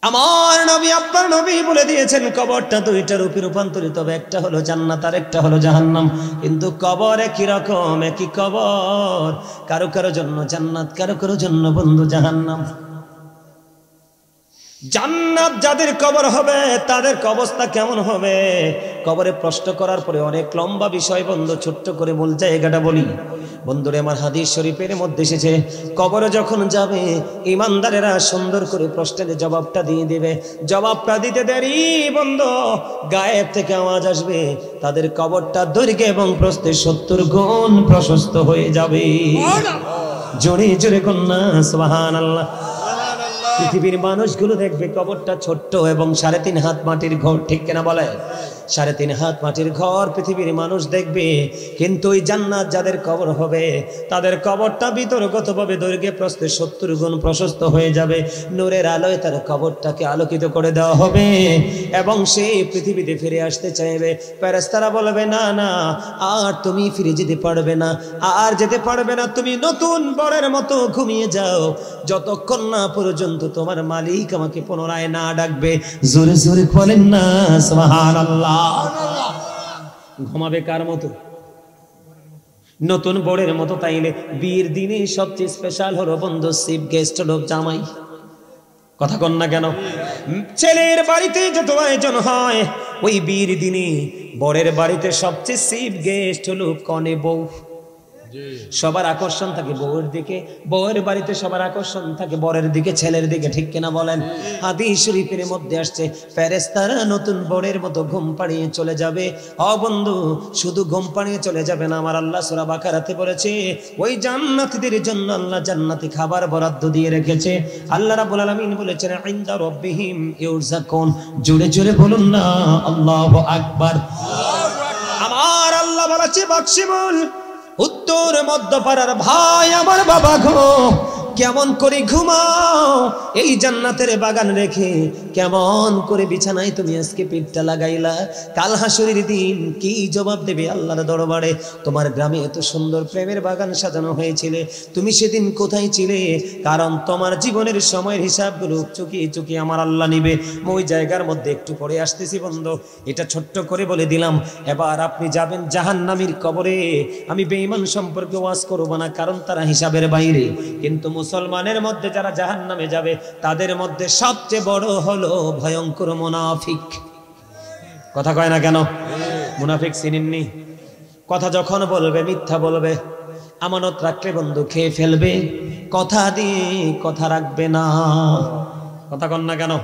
আমার নবী আপনার নবী বলে দিয়েছেন কবরটা দুইটা রূপে রূপান্তরিত হবে, একটা হলো জান্নাত আর একটা হলো জাহান্নাম। কিন্তু কবর একই রকম, একই কবর, কারো কারো জন্য জান্নাত, কারো কারো জন্য বন্ধু জাহান্নাম। জান্নাত যাদের কবর হবে তাদের অবস্থা কেমন হবে? কবরে প্রশ্ন করার পরে অনেক লম্বা বিষয় বন্ধু, ছোট্ট করে মূল জায়গাটা বলি বন্ধুরে। আমার হাদিস শরীফের মধ্যে এসেছে কবরে যখন যাবে ইমানদারেরা সুন্দর করে প্রশ্নের জবাবটা দিয়ে দেবে। জবাবটা দিতে দেরি বন্ধু, গায়েব থেকে আওয়াজ আসবে, তাদের কবরটা দৈর্ঘ্য এবং প্রস্থে 70 গুণ প্রশস্ত হয়ে যাবে। জোরে জোরে কন্যা সুবহানাল্লাহ। পৃথিবীর মানুষগুলো দেখবে কবরটা ছোট্ট এবং 3.5 হাত মাটির ঘর, ঠিক কিনা বলে? 3.5 হাত মাটির ঘর পৃথিবীর মানুষ দেখবে, কিন্তু ওই জান্নাত যাদের কবর হবে তাদের কবরটা বিতর্কতভাবে দৈর্ঘ্যে প্রস্থে 70 গুণ প্রশস্ত হয়ে যাবে। নূরের আলোয় তার কবরটাকে আলোকিত করে দেওয়া হবে এবং সেই পৃথিবীতে ফিরে আসতে চাইবে। ফেরেশতারা বলবে না না, আর তুমি ফিরে যেতে পারবে না, আর যেতে পারবে না, তুমি নতুন বরের মতো ঘুমিয়ে যাও যতক্ষণ না পর্যন্ত তোমার মালিক আমাকে পুনরায় না ডাকবে। জোরে জোরে বলেন না সুবহানাল্লাহ। ঘুমাবে কার মতো? নতুন বরের মতো। তাইলে বিয়ের দিনে সবচেয়ে স্পেশাল হলো বন্ধু চিফ গেস্ট হলো জামাই। কথা কন না কেন? ছেলের বাড়িতে যত আয়োজন হয় ওই বিয়ের দিনে বরের বাড়িতে সবচেয়ে চিফ গেস্ট হলো কনে বউ। সবার আকর্ষণ থাকে বউয়ের দিকে, বউয়ের বাড়িতে সবার আকর্ষণ থাকে বরের দিকে, ছেলের দিকে, ঠিক কিনা বলেন? হাদিস শরীফের মধ্যে আসছে ফেরেশতারা নতুন বরের মতো ঘুম পাড়িয়ে চলে যাবে। ও বন্ধু, শুধু ঘুম পাড়িয়ে চলে যাবে না, আমার আল্লাহ সূরা বাকারাতে বলেছে ওই জান্নাতীদের জন্য আল্লাহ জান্নাতি খাবার বরাদ্দ দিয়ে রেখেছে। আল্লাহ রাব্বুল আলামিন বলেছেন ইনদা রাব্বিহিম ইউরযাকুন। জোরে জোরে বলুন না আল্লাহু আকবার। আমার আল্লাহ বলেছে বকশিমুল, উত্তর মধ্যপাড়ার ভাই আমার বাবা গো, কেমন করে ঘুমাও এই জান্নাতের বাগান রেখে? কেমন করে বিছানায় তুমি আজকে পিঠটা লাগাইলা? কাল হাসরের দিন কি জবাব দেবে আল্লাহর দরবারে? তোমার গ্রামে এত সুন্দর প্রেমের বাগান সাজানো হয়েছিল, তুমি সেদিন কোথায় ছিলে? কারণ তোমার জীবনের সময়ের হিসাবগুলো চুকিয়ে চুকিয়ে আমার আল্লাহ নিবে। ওই জায়গার মধ্যে একটু পরে আসতেছি বন্ধু, এটা ছোট্ট করে বলে দিলাম। এবার আপনি যাবেন জাহান্নামীর কবরে। আমি বেঈমান সম্পর্কে ওয়াজ করব না, কারণ তারা হিসাবের বাইরে। কিন্তু মুসলমানের মধ্যে যারা জাহান্নামে যাবে তাদের মধ্যে সবচেয়ে বড় হলো ভয়ঙ্কর মুনাফিক। কথা কয় না কেন? মুনাফিক চিনেননি? কথা যখন বলবে মিথ্যা বলবে, আমানত রাখলে বন্ধু খেয়ে ফেলবে, কথা দিয়ে কথা রাখবে না। কথা কন না কেন?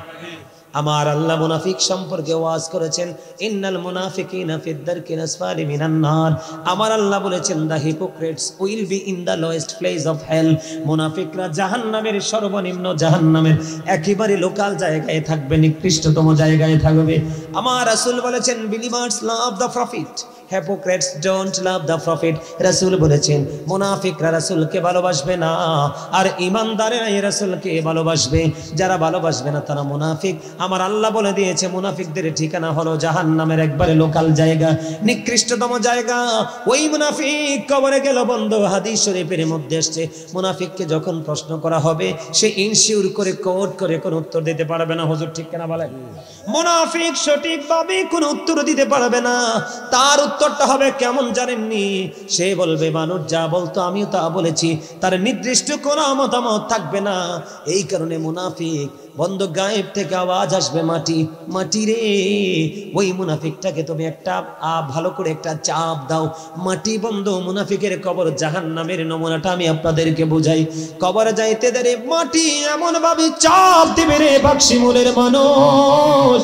আমার আল্লাহ মুনাফিক সম্পর্কে ওয়াজ করেছেন ইন্নাল মুনাফিকিনা ফিদ দারকিল আসফালি মিনান নার। আমার আল্লাহ বলেছেন the hypocrites will be in the lowest place of hell. মুনাফিকরা জাহান্নামের সর্বনিম্ন জাহান্নামের একেবারে লোকাল জায়গায় থাকবে, নিকৃষ্টতম জায়গায় থাকবে। আমার রাসূল বলেছেন believers love the profit, hypocrites don't love the prophet। রাসূল বলেছেন মুনাফিকরা রাসূলকে ভালোবাসবে না, আর ঈমানদারেরা রাসূলকে ভালোবাসবে। যারা ভালোবাসবে না তারা মুনাফিক। আমার আল্লাহ বলে দিয়েছে মুনাফিকদের ঠিকানা হলো জাহান্নামের একবারে লোকাল জায়গা, নিকৃষ্টতম জায়গা। ওই মুনাফিক কবরে গেল বন্ধু। হাদিস শরীফের মধ্যে আসছে মুনাফিককে যখন প্রশ্ন করা হবে সে ইনসিওর করে কোট করে কোন উত্তর দিতে পারবে না। হুজুর ঠিক কিনা বলেন? মুনাফিক সঠিকভাবে কোন উত্তর দিতে পারবে না। তার উত্তরটা হবে কেমন জানেননি? সে বলবে মানুষ যা বলতো আমিও তা বলেছি, তার নির্দিষ্ট কোনো মতামত থাকবে না। এই কারণে মুনাফিক বন্ধ গায়েব থেকে আওয়াজ আসবে মাটি মাটি রে। ওই মুনাফিকটাকে তুমি একটা ভালো করে একটা চাপ দাও। মাটি বন্ধ মুনাফিকের কবর জাহান্নামের নমুনাটা আমি আপনাদেরকে বুঝাই। কবরে যাইতে দেরে মাটি এমন ভাবে চাপ দিবে রে বাক্সিমুলের মানুষ,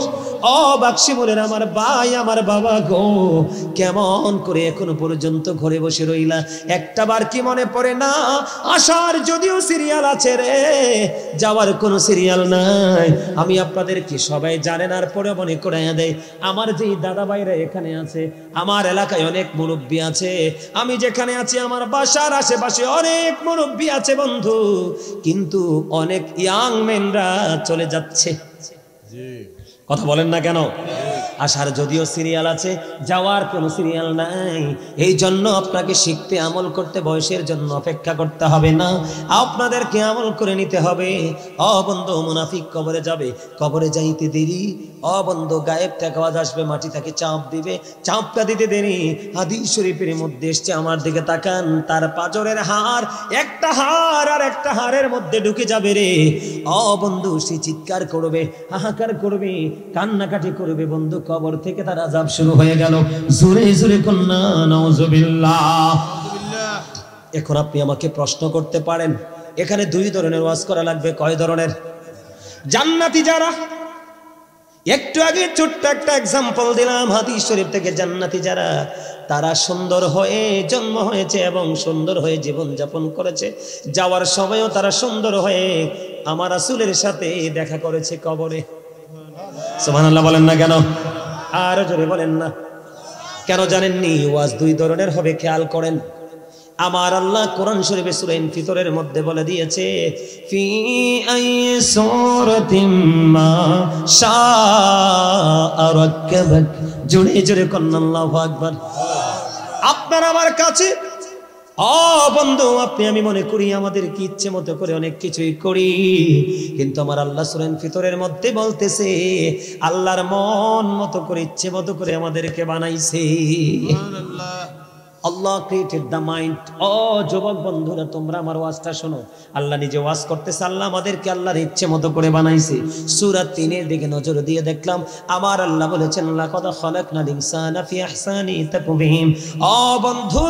ও বাক্সিমুলের আমার ভাই আমার বাবা গো, কেমন করে এখনো পর্যন্ত ঘরে বসে রইলা? একটা বার কি মনে পড়ে না আসার যদিও সিরিয়াল আছে রে, যাওয়ার কোনো সিরিয়াল নাই? আমি আপনাদের কি সবাই জানেন, আর পরে মনে করাইয়া দেয় আমার যে দাদা ভাইরা এখানে আছে, আমার এলাকায় অনেক মুরব্বী আছে, আমি যেখানে আছি আমার বাসার আশেপাশে অনেক মুরব্বী আছে বন্ধু, কিন্তু অনেক ইয়াং মেনরা চলে যাচ্ছে। কথা বলেন না কেন? আসার যদিও সিরিয়াল আছে, যাওয়ার কোনো সিরিয়াল নাই। এই জন্য আপনাকে শিখতে আমল করতে বয়সের জন্য অপেক্ষা করতে হবে না, আপনাদেরকে আমল করে নিতে হবে। বন্ধু মুনাফিক কবরে যাবে, কবরে যাইতে দেরি। বন্ধু গায়েব থেকে আওয়াজ আসবে, মাটি তাকে চাপ দিবে, চাপটা দিতে দেরি। হাদিস শরীফের মধ্যে এসছে, আমার দিকে তাকান, তার পাজরের হাড় একটা হাড় আর একটা হাড়ের মধ্যে ঢুকে যাবে রে। বন্ধু সে চিৎকার করবে, হাহাকার করবে, কান্নাকাটি করবে। বন্ধু কবর থেকে তার আযাব শুরু হয়ে গেল। জোরে জোরে কন্যা নাউজুবিল্লাহ। এখন আপনি আমাকে প্রশ্ন করতে পারেন, এখানে দুই ধরনের ওয়াজ করা লাগবে। কয় ধরনের? জান্নাতি যারা, একটু আগে ছোট্ট একটা এক্সাম্পল দিলাম হাদিস শরীফ থেকে, জান্নাতি যারা, তারা সুন্দর হয়ে জন্ম হয়েছে এবং সুন্দর হয়ে জীবন যাপন করেছে। যাওয়ার সময়ও তারা সুন্দর হয়ে আমার রাসূলের সাথে দেখা করেছে কবরে। সুবহানাল্লাহ বলেন না কেন? আর জোরে বলেন না কেন? জানেননি ওয়াজ দুই ধরনের হবে, খেয়াল করেন। আমার আল্লাহ কোরআন শরীফে সূরা ইনফিতরের মধ্যে বলে দিয়েছে, ফি আইয়ি সূরাতিম মা শাআ রাক্কাবাক। জোরে জোরে কন্না আল্লাহু আকবার। আপনার আমার কাছে বন্ধু, আপনি আমি মনে করি আমাদের কি ইচ্ছে মতো করে অনেক কিছুই করি, কিন্তু আমার আল্লাহ সূরা ইনফিতরের মধ্যে বলতেছে আল্লাহর মন মতো করে, ইচ্ছে মতো করে আমাদেরকে বানাইছে। সুবহানাল্লাহ। আল্লাহ ক্রিয়েটেড দ্য মাইন্ড। যুবক বন্ধুরা, তোমরা আমার ওয়াজটা শোনো। আল্লাহ নিজে ওয়াজ করতেছে, আল্লাহ আমাদেরকে আল্লাহর ইচ্ছে মতো করে বানাইছে। সূরা 3 দিকে নজর দিয়ে দেখলাম, আমার আল্লাহ বলেছেন লাকাদ খালাকনাল ইনসানা ফি আহসানি তাকওয়িম। বন্ধু,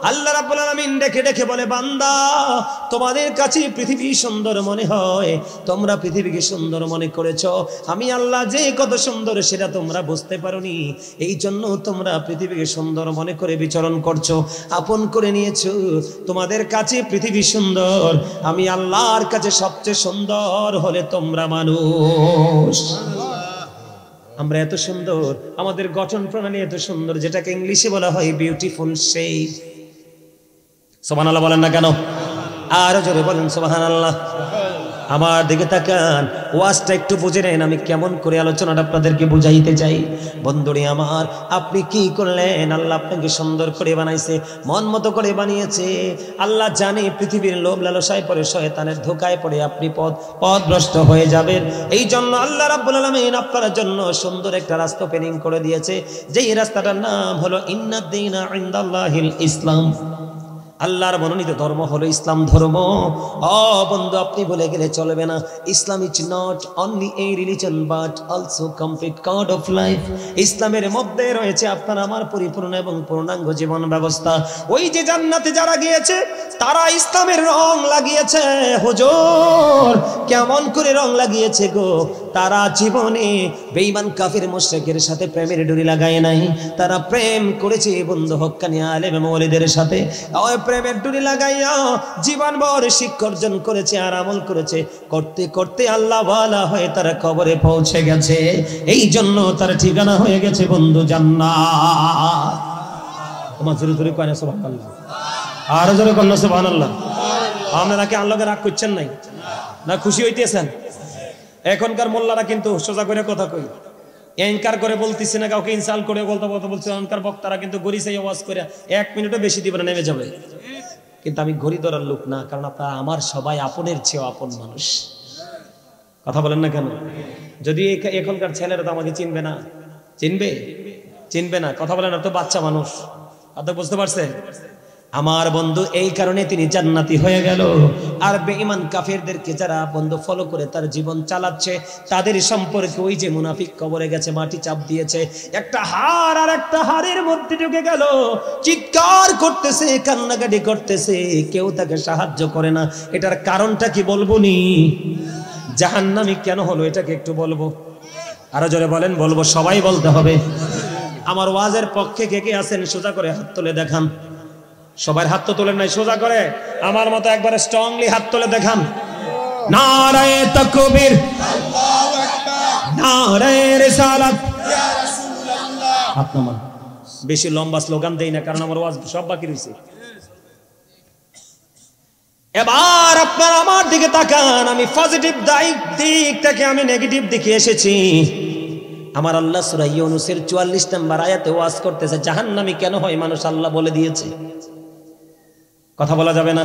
আল্লাহ রাব্বুল আলামিন ডেকে ডেকে বলে, বান্দা তোমাদের কাছে পৃথিবী সুন্দর মনে হয়, তোমরা পৃথিবীকে সুন্দর মনে করেছো। আমি আল্লাহ যে কত সুন্দর সেটা তোমরা বুঝতে পারোনি, এই জন্য তোমরা পৃথিবীকে সুন্দর মনে করে বিচরণ করছো, আপন করে নিয়েছো। তোমাদের কাছে পৃথিবী সুন্দর, আমি আল্লাহর কাছে সবচেয়ে সুন্দর হলে তোমরা মানুষ। আমরা এত সুন্দর, আমাদের গঠন প্রণালী এত সুন্দর, যেটাকে ইংলিশে বলা হয় বিউটিফুল শেপ। সুবহানাল্লাহ বলেন না কেন? আর জোরে বলেন সুবহানাল্লাহ। আমার দিকে তাকান, ওয়াজটা একটু বুঝে নেন, আমি কেমন করে আলোচনাটা আপনাদেরকে বুঝাইতে চাই। বন্ধুরে আমার, আপনি কি করলেন? আল্লাহ আপনাকে সুন্দর করে বানাইছে, মন মতো করে বানিয়েছে। আল্লাহ জানে পৃথিবীর লোভ লালসায় পড়ে, শয়তানের ধোকায় পড়ে আপনি পথভ্রষ্ট হয়ে যাবেন। এই জন্য আল্লাহ রাব্বুল আলামিন আপনার জন্য সুন্দর একটা রাস্তা ওপেনিং করে দিয়েছে, যেই রাস্তাটার নাম হলো ইন্নাদ দীনা ইনদাল্লাহিল ইসলাম। আল্লাহর মনোনীত ধর্ম হলো ইসলাম ধর্ম। বন্ধু, আপনি বলে গেলে চলবে না। Islam is not only a religion but also complete code of life. ইসলামের মধ্যে রয়েছে আপনার আমার পরিপূর্ণ এবং পূর্ণাঙ্গ জীবন ব্যবস্থা। ওই যে জান্নাতে যারা গিয়েছে, তারা ইসলামের রং লাগিয়েছে। হুজুর, কেমন করে রং লাগিয়েছে গো? তারা জীবনে বেঈমান কাফির মুশরিকের সাথে প্রেমের ডুরি লাগায় নাই, তারা প্রেম করেছে বন্ধু হক্কানি আলেম মাওলাদের সাথে। ওই প্রেমের ডুরি লাগাইয়া জীবনভর শিক্ষা অর্জন করেছে আর আমল করেছে, করতে করতে আল্লাহ ওয়ালা হয়ে তারা কবরে পৌঁছে গেছে। এই জন্য তার ঠিকানা হয়ে গেছে বন্ধু জান্নাত। তোমার জোরে জোরে কয় না সুবহানাল্লাহ? আর জোরে কয় না সুবহানাল্লাহ? আপনারা কি আল্লাহকে রাগ করছেন নাই না খুশি হইতেছেন? এখনকার মোল্লারা কিন্তু সোজা করে কথা কই, এনকার করে বলতেছে না, কাউকে ইনসাল্ট করে বলতে বলছে। এখনকার বক্তারা কিন্তু ঘড়ি চাই আওয়াজ করে 1 মিনিটও বেশি দিবে না, নেমে যাবে। কিন্তু আমি ঘড়ি ধরার লোক না, কারণ আপনারা আমার সবাই আপনের চেয়েও আপন মানুষ। কথা বলেন না কেন? যদি এখনকার ছেলেরা তো আমাকে চিনবে না, চিনবে না। কথা বলেন, আর তো বাচ্চা মানুষ। কথা বুঝতে পারছে? আমার বন্ধু এই কারণে তিনি জান্নাতি হয়ে গেল। আর বেঈমান কাফেরদেরকে যারা বন্ধু ফলো করে তার জীবন চালাচ্ছে, তাদের সম্পর্কে ওই যে মুনাফিক কবরে গেছে, মাটি চাপ দিয়েছে, একটা হাড় আর একটা হাড়ের মধ্যে ঢুকে গেল, চিৎকার করতেছে, কান্নাকাটি করতেছে, কেউ তাকে সাহায্য করে না। এটার কারণটা কি বলবো নি? জাহান্নামী কেন হলো এটাকে একটু বলবো। আরো জোরে বলেন। বলবো, সবাই বলতে হবে। আমার ওয়াজের পক্ষে কে কে আছেন সোজা করে হাত তুলে দেখান। সবার হাত তো তোলেন নাই, সোজা করে আমার মতো একবারে স্ট্রংলি হাত তুলে দেখান। নারায়ে তাকবীর, আল্লাহু আকবার, নারায়ে রিসালাত, ইয়া রাসূলুল্লাহ। হাত নামান। বেশি লম্বা স্লোগান দেই না, কারণ আমার ওয়াজ সব বাকি রইছে। এবার আপনারা আমার দিকে তাকান। আমি পজিটিভ দিক থেকে আমি নেগেটিভ দিকে এসেছি। আমার আল্লাহ সূরা ইউনূসের ৪৪ নম্বর আয়াতে ওয়াজ করতেছে জাহান্নামী কেন হয় মানুষ আল্লাহ বলে দিয়েছে। কথা বলা যাবে না,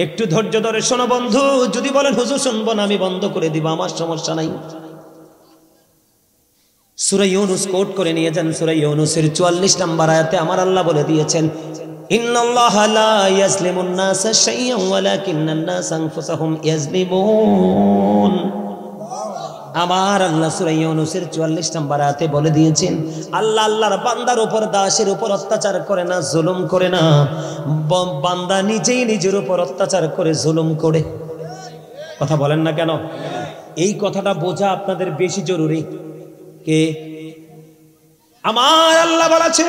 একটু ধৈর্য ধরে শোনো বন্ধু। যদি বলেন হুজুর শুনবো না, আমি বন্ধ করে দিব, আমার সমস্যা নাই। সূরা ইউনূস কোট করে নিয়ে যান। সূরা ইউনূসের ৪৪ নম্বর আয়াতে আমার আল্লাহ বলে দিয়েছেন ইন্নাল্লাহা লা ইয়াজলিমুন নাসা শাইআন ওয়ালাকিন্নান নাসা আনফুসাহুম ইয়াজলিমুন। আমার আল্লাহ সূরা ইউনূসের ৪৪ নম্বর আয়াতে বলে দিয়েছেন আল্লাহ আল্লাহর বান্দার উপর, দাসের উপর অত্যাচার করে না, জুলুম করে না। বান্দা নিজেই নিজের উপর অত্যাচার করে, জুলুম করে। কথা বলেন না কেন? এই কথাটা বোঝা আপনাদের বেশি জরুরি। কে? আমার আল্লাহ বলেছে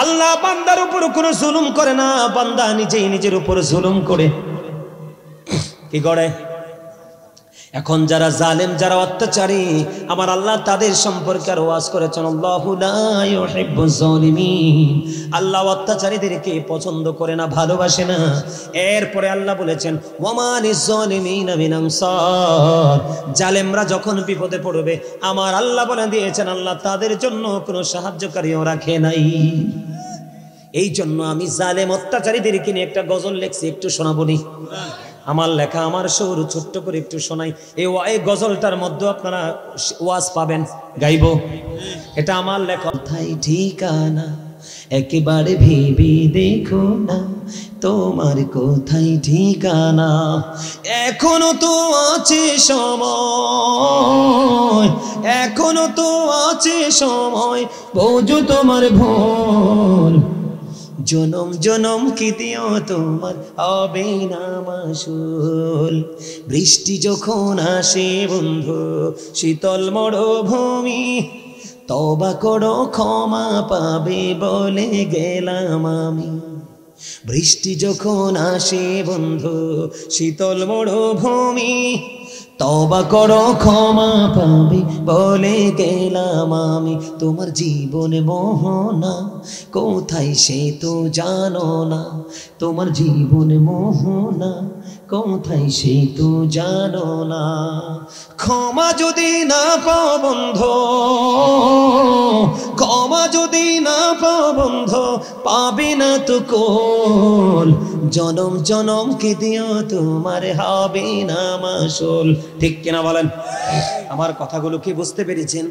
আল্লাহ বান্দার উপর কোনো জুলুম করে না, বান্দা নিজেই নিজের উপর জুলুম করে। কি করে? এখন যারা জালেম, যারা অত্যাচারী, আমার আল্লাহ তাদের সম্পর্কে আর ওয়াজ করেছেন আল্লাহু লা ইউহিব্বুজ জালিমিন। আল্লাহ অত্যাচারীদেরকে পছন্দ করে না, ভালোবাসে না। এরপরে আল্লাহ বলেছেন ওয়ামা লিজ-জালিমিনা মিন আনসার। জালেমরা যখন বিপদে পড়বে আমার আল্লাহ বলে দিয়েছেন আল্লাহ তাদের জন্য কোনো সাহায্যকারীও রাখে নাই। এই জন্য আমি জালেম অত্যাচারীদেরকে নিয়ে একটা গজল লিখছি, একটু শোনাবনি? আমার লেখা, আমার সুর ছোট্ট করে একটু শোনাই। এই গজলটার মধ্যে আপনারা ওয়াজ পাবেন, গাইব। এটা আমার লেখা। কোথায় ঠিকানা একেবারে ভেবে দেখো না, তোমার কোথায় ঠিকানা? এখনো তো আছে সময়, এখনো তো আছে সময়, বোঝো তোমার ভুল। জনম জনম কি দিও তোমার হবে না মাসুল। বৃষ্টি যখন আসে বন্ধু শীতল মরুভূমি, তওবা করো ক্ষমা পাবে বলে গেলাম আমি। বৃষ্টি যখন আসে বন্ধু শীতল মরুভূমি, তওবা করো ক্ষমা পাবে বলে গেলাম আমি। তোমার জীবনে মোহনা কোথায় সে তো জানো না, তোমার জীবনে মোহনা কোথায় সে তো জানো না। ক্ষমা যদি না পাও বন্ধু, ক্ষমা যদি না পাও বন্ধু, পাবে না তো কোল। জনম জনম কি দিও তোমার হবে না মাসুল। ঠিক কিনা বলেন? আমার কথাগুলো কি বুঝতে পেরেছেন?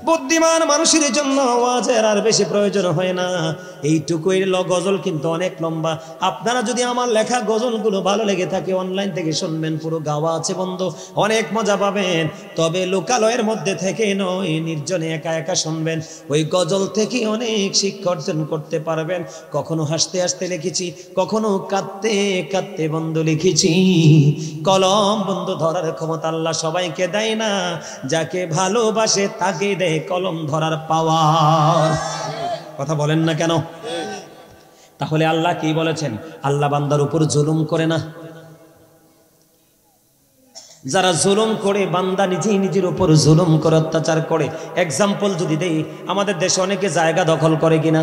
বুদ্ধিমান মানুষের জন্য আওয়াজের আর বেশি প্রয়োজন হয় না। এইটুকুই গজল কিন্তু অনেক লম্বা। আপনারা যদি আমার লেখা গজলগুলো ভালো লেগে থাকে অনলাইন থেকে শুনবেন, পুরো গাওয়া আছে বন্ধু, অনেক মজা পাবেন। তবে লোকালয়ের মধ্যে থেকে নয়, নির্জনে একা একা শুনবেন। ওই গজল থেকে অনেক শিক্ষা অর্জন করতে পারবেন। কখনো হাসতে হাসতে লিখেছি, কখনো কাঁদতে কাঁদতে বন্ধু লিখেছি। কলম বন্ধু ধরার ক্ষমতা আল্লাহ সবাইকে দেয় না, যাকে ভালোবাসে তাকে দেয় কলম ধরার পাওয়ার। কথা বলেন না কেন? তাহলে আল্লাহ কি বলেছেন? আল্লাহ বান্দার উপর জুলুম করে না। যারা জুলুম করে, বান্দা নিজেই নিজের উপর জুলুম করে, অত্যাচার করে। এক্সাম্পল যদি দেই, আমাদের দেশে অনেকে জায়গা দখল করে কিনা,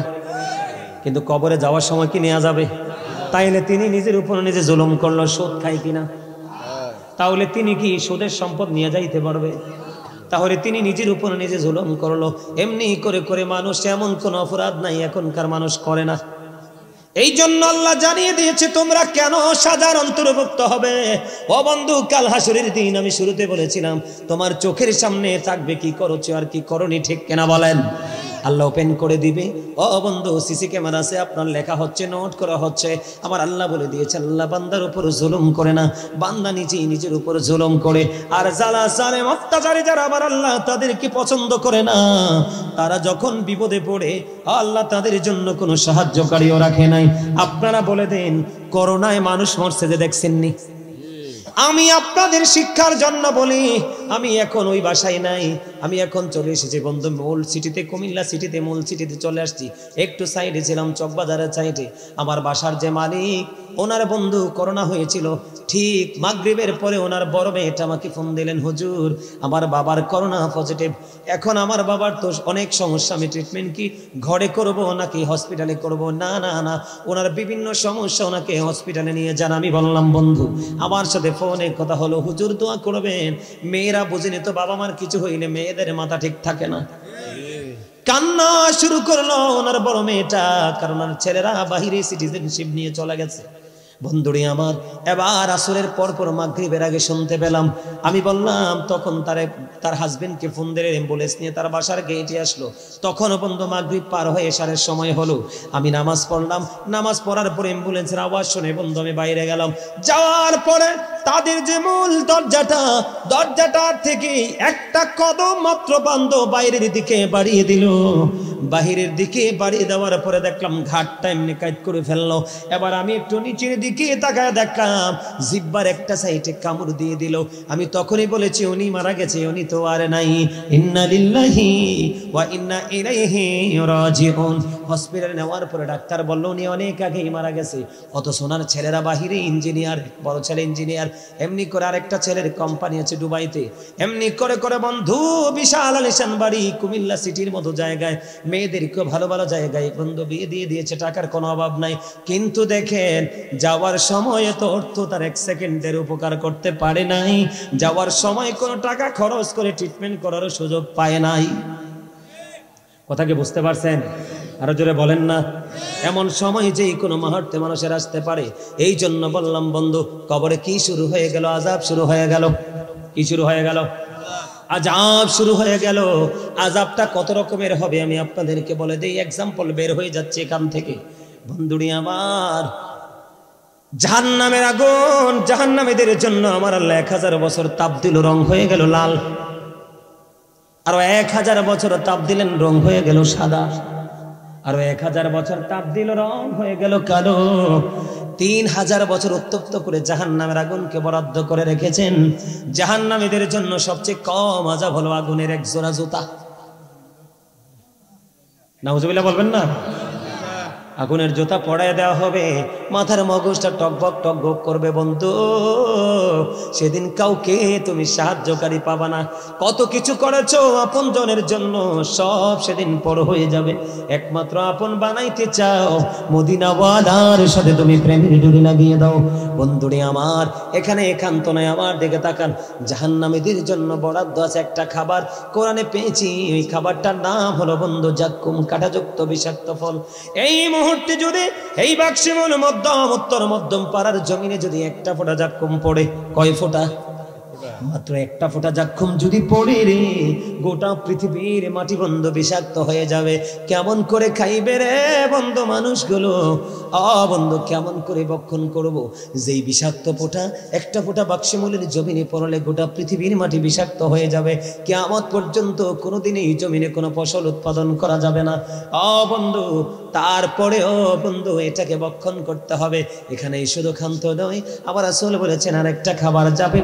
কিন্তু কবরে যাওয়ার সময় কি নেওয়া যাবে? তাইলে তিনি নিজের উপর নিজে জুলুম করলো, সুদ খায় কিনা? তাহলে তিনি কি সুদের সম্পদ নিয়ে যাইতে পারবে? তাহলে তিনি নিজের উপর নিজে জুলুম করলো। এমনি করে করে মানুষ, এমন কোন অপরাধ নাই এখনকার মানুষ করে না। এই জন্য আল্লাহ জানিয়ে দিয়েছে তোমরা কেন সাজার অন্তর্ভুক্ত হবে। ও বন্ধু, কাল হাসরের দিন আমি শুরুতে বলেছিলাম তোমার চোখের সামনে থাকবে কি করেছো আর কি করনি। ঠিক কেনা বলেন? আল্লাহ ওপেন করে দিবে। ও বন্ধু, সিসি ক্যামেরা আছে, আপনার লেখা হচ্ছে, নোট করা হচ্ছে। আমার আল্লাহ বলে দিয়েছে আল্লাহ বান্দার উপর জুলুম করে না, বান্দা নিজেই নিজের উপর জুলুম করে। আর যারা জালেম অত্যাচারী, যারা আমার আল্লাহ তাদেরকে পছন্দ করে না, তারা যখন বিপদে পড়ে আল্লাহ তাদের জন্য কোনো সাহায্যকারীও রাখে নাই। আপনারা বলে দেন, করোনায় মানুষ মরছে যে দেখছেননি? আমি আপনাদের শিক্ষার জন্য বলি, আমি এখন ওই বাসায় নাই, আমি এখন চলে এসেছি বন্ধু মূল সিটিতে, কুমিল্লা সিটিতে, মূল সিটিতে চলে আসছি। একটু সাইডে ছিলাম, চকবাজারের সাইডে। আমার বাসার যে মালিক, ওনার বন্ধু করোনা হয়েছিল। ঠিক মাগরিবের পরে ওনার বড় মেয়েটা আমাকে ফোন দিলেন, হুজুর আমার বাবার করোনা পজিটিভ। এখন আমার বাবার তো অনেক সমস্যা, আমি ট্রিটমেন্ট কি ঘরে করব নাকি হসপিটালে করব? না না না, ওনার বিভিন্ন সমস্যা, ওনাকে হসপিটালে নিয়ে যান। আমি বললাম বন্ধু, আমার সাথে ফোনে কথা হলো, হুজুর দোয়া করবেন, মেয়েরা বুঝিনি তো বাবা মার কিছু হইলে মেয়েদের মাথা ঠিক থাকে না। কান্না শুরু করলো ওনার বড় মেয়েটা, কারণ ওনার ছেলেরা বাহিরে সিটিজেনশিপ নিয়ে চলে গেছে। বন্ধুরি আমার, এবার আসরের পর মাগরিবের আগে শুনতে পেলাম, আমি বললাম তখন তার হাজবেন্ডকে ফোন দিয়ে অ্যাম্বুলেন্স নিয়ে তার বাসার গেটে আসলো। তখনও বন্ধু মাগরিব পার হয়ে এশারের সময় হলো। আমি নামাজ পড়লাম, নামাজ পড়ার পরে অ্যাম্বুলেন্সের আওয়াজ শুনে বন্ধু আমি বাইরে গেলাম। যাওয়ার পরে তাদের যে মূল দরজাটার থেকে একটা কদম মাত্র বন্ধ বাইরের দিকে বাড়িয়ে দিল। বাহিরের দিকে বাড়িয়ে দেওয়ার পরে দেখলাম ঘাটটা এমনি কাজ করে ফেললো। এবার আমি একটু নিচের দিকে তাকায় দেখলাম জিব্বার একটা সাইডে কামড় দিয়ে দিল। আমি তখনই বলেছি উনি মারা গেছে, উনি তো আর নাই। ইন্না লিল্লাহি ওয়া ইন্না ইলাইহি রাজিউন। হসপিটালে নেওয়ার পরে ডাক্তার বলল উনি অনেক আগেই মারা গেছে। অত সোনার ছেলেরা বাহিরে ইঞ্জিনিয়ার, বড় ছেলে ইঞ্জিনিয়ার, এমনি করে আরেকটা ছেলের কোম্পানি আছে দুবাইতে। এমনি করে করে বন্ধু বিশাল আলিশান বাড়ি কুমিল্লা সিটির মতো জায়গায়, মেয়েদেরকে ভালো ভালো জায়গায় বন্ধু বিয়ে দিয়ে দিয়েছে, টাকার কোনো অভাব নাই। কিন্তু দেখেন যাওয়ার সময় তো অর্থ তার এক সেকেন্ডের উপকার করতে পারে নাই। যাওয়ার সময় কোনো টাকা খরচ করে ট্রিটমেন্ট করারও সুযোগ পায় নাই। কথা কি বুঝতে পারছেন? আরো জোরে বলেন না। এমন সময় যে কোনো মুহূর্তে মানুষের আসতে পারে। এই জন্য বললাম বন্ধু, কবরে কি শুরু হয়ে গেল? আযাব শুরু হয়ে গেল। কি শুরু হয়ে গেল? আযাব শুরু হয়ে গেল। আযাবটা কত রকমের হবে আমি আপনাদেরকে বলে দেই, এক্সাম্পল বের হয়ে যাচ্ছে এখান থেকে। বন্ধুরি আমার, জাহান্নামের আগুন, জাহান্নামীদের জন্য আমার আল্লাহ 1000 বছর তাপ দিল, রং হয়ে গেল লাল। আরো 1000 বছর তাপ দিলেন, রং হয়ে গেল সাদা। আরো 1000 বছর তাপ দিল, রং হয়ে গেল কালো। 3000 বছর উত্তপ্ত করে জাহান্নামের আগুনকে বরাদ্দ করে রেখেছেন। জাহান্নামীদের জন্য সবচেয়ে কম আযাব হলো আগুনের এক জোড়া জুতা। নাউজুবিল্লাহ বলবেন না? আগুনের জুতা পড়ায় দেওয়া হবে, মাথার মগজটা টকবক টকবক করবে। বন্ধু সেদিন কাউকে তুমি সাহায্যকারী পাবা না। কত কিছু করেছো আপনজনের জন্য, সব সেদিন পর হয়ে যাবে। একমাত্র আপন বানাইতে চাও, মদিনাওয়ালার সাথে তুমি প্রেমের ডুরি লাগিয়ে দাও। বন্ধুরে আমার, এখানে একান্ত নয়, আমার দিকে তাকান। জাহান্নামীদের জন্য বরাদ্দ আছে একটা খাবার, কোরআনে পেয়েছি। ওই খাবারটার নাম হলো বন্ধু জাক্কুম, কাঁটাযুক্ত বিষাক্ত ফল। এই মুহূর্তে যদি এই বাক্সিমূল মধ্যম উত্তর মধ্যম পাড়ার জমিনে যদি একটা ফোঁটা জাক্কুম পড়ে, কয় ফোঁটা? মাত্র একটা ফোঁটা জাক্কুম যদি পড়ে রে, গোটা পৃথিবীর মাটি বন্ধ বিষাক্ত হয়ে যাবে। কেমন করে খাইবে রে বন্ধ মানুষগুলো? বন্ধু কেমন করে বক্ষণ করব? যেই বিষাক্ত ফোঁটা, একটা ফোঁটা বাক্সিমূলের জমিনে পড়লে গোটা পৃথিবীর মাটি বিষাক্ত হয়ে যাবে। কিয়ামত পর্যন্ত কোনোদিন এই জমিনে কোনো ফসল উৎপাদন করা যাবে না। বন্ধু তারপরেও বন্ধু এটাকে বক্ষণ করতে হবে। এখানে শুধু খান্ত নয়, আবার রাসূল বলেছেন আরেকটা খাবার যাবে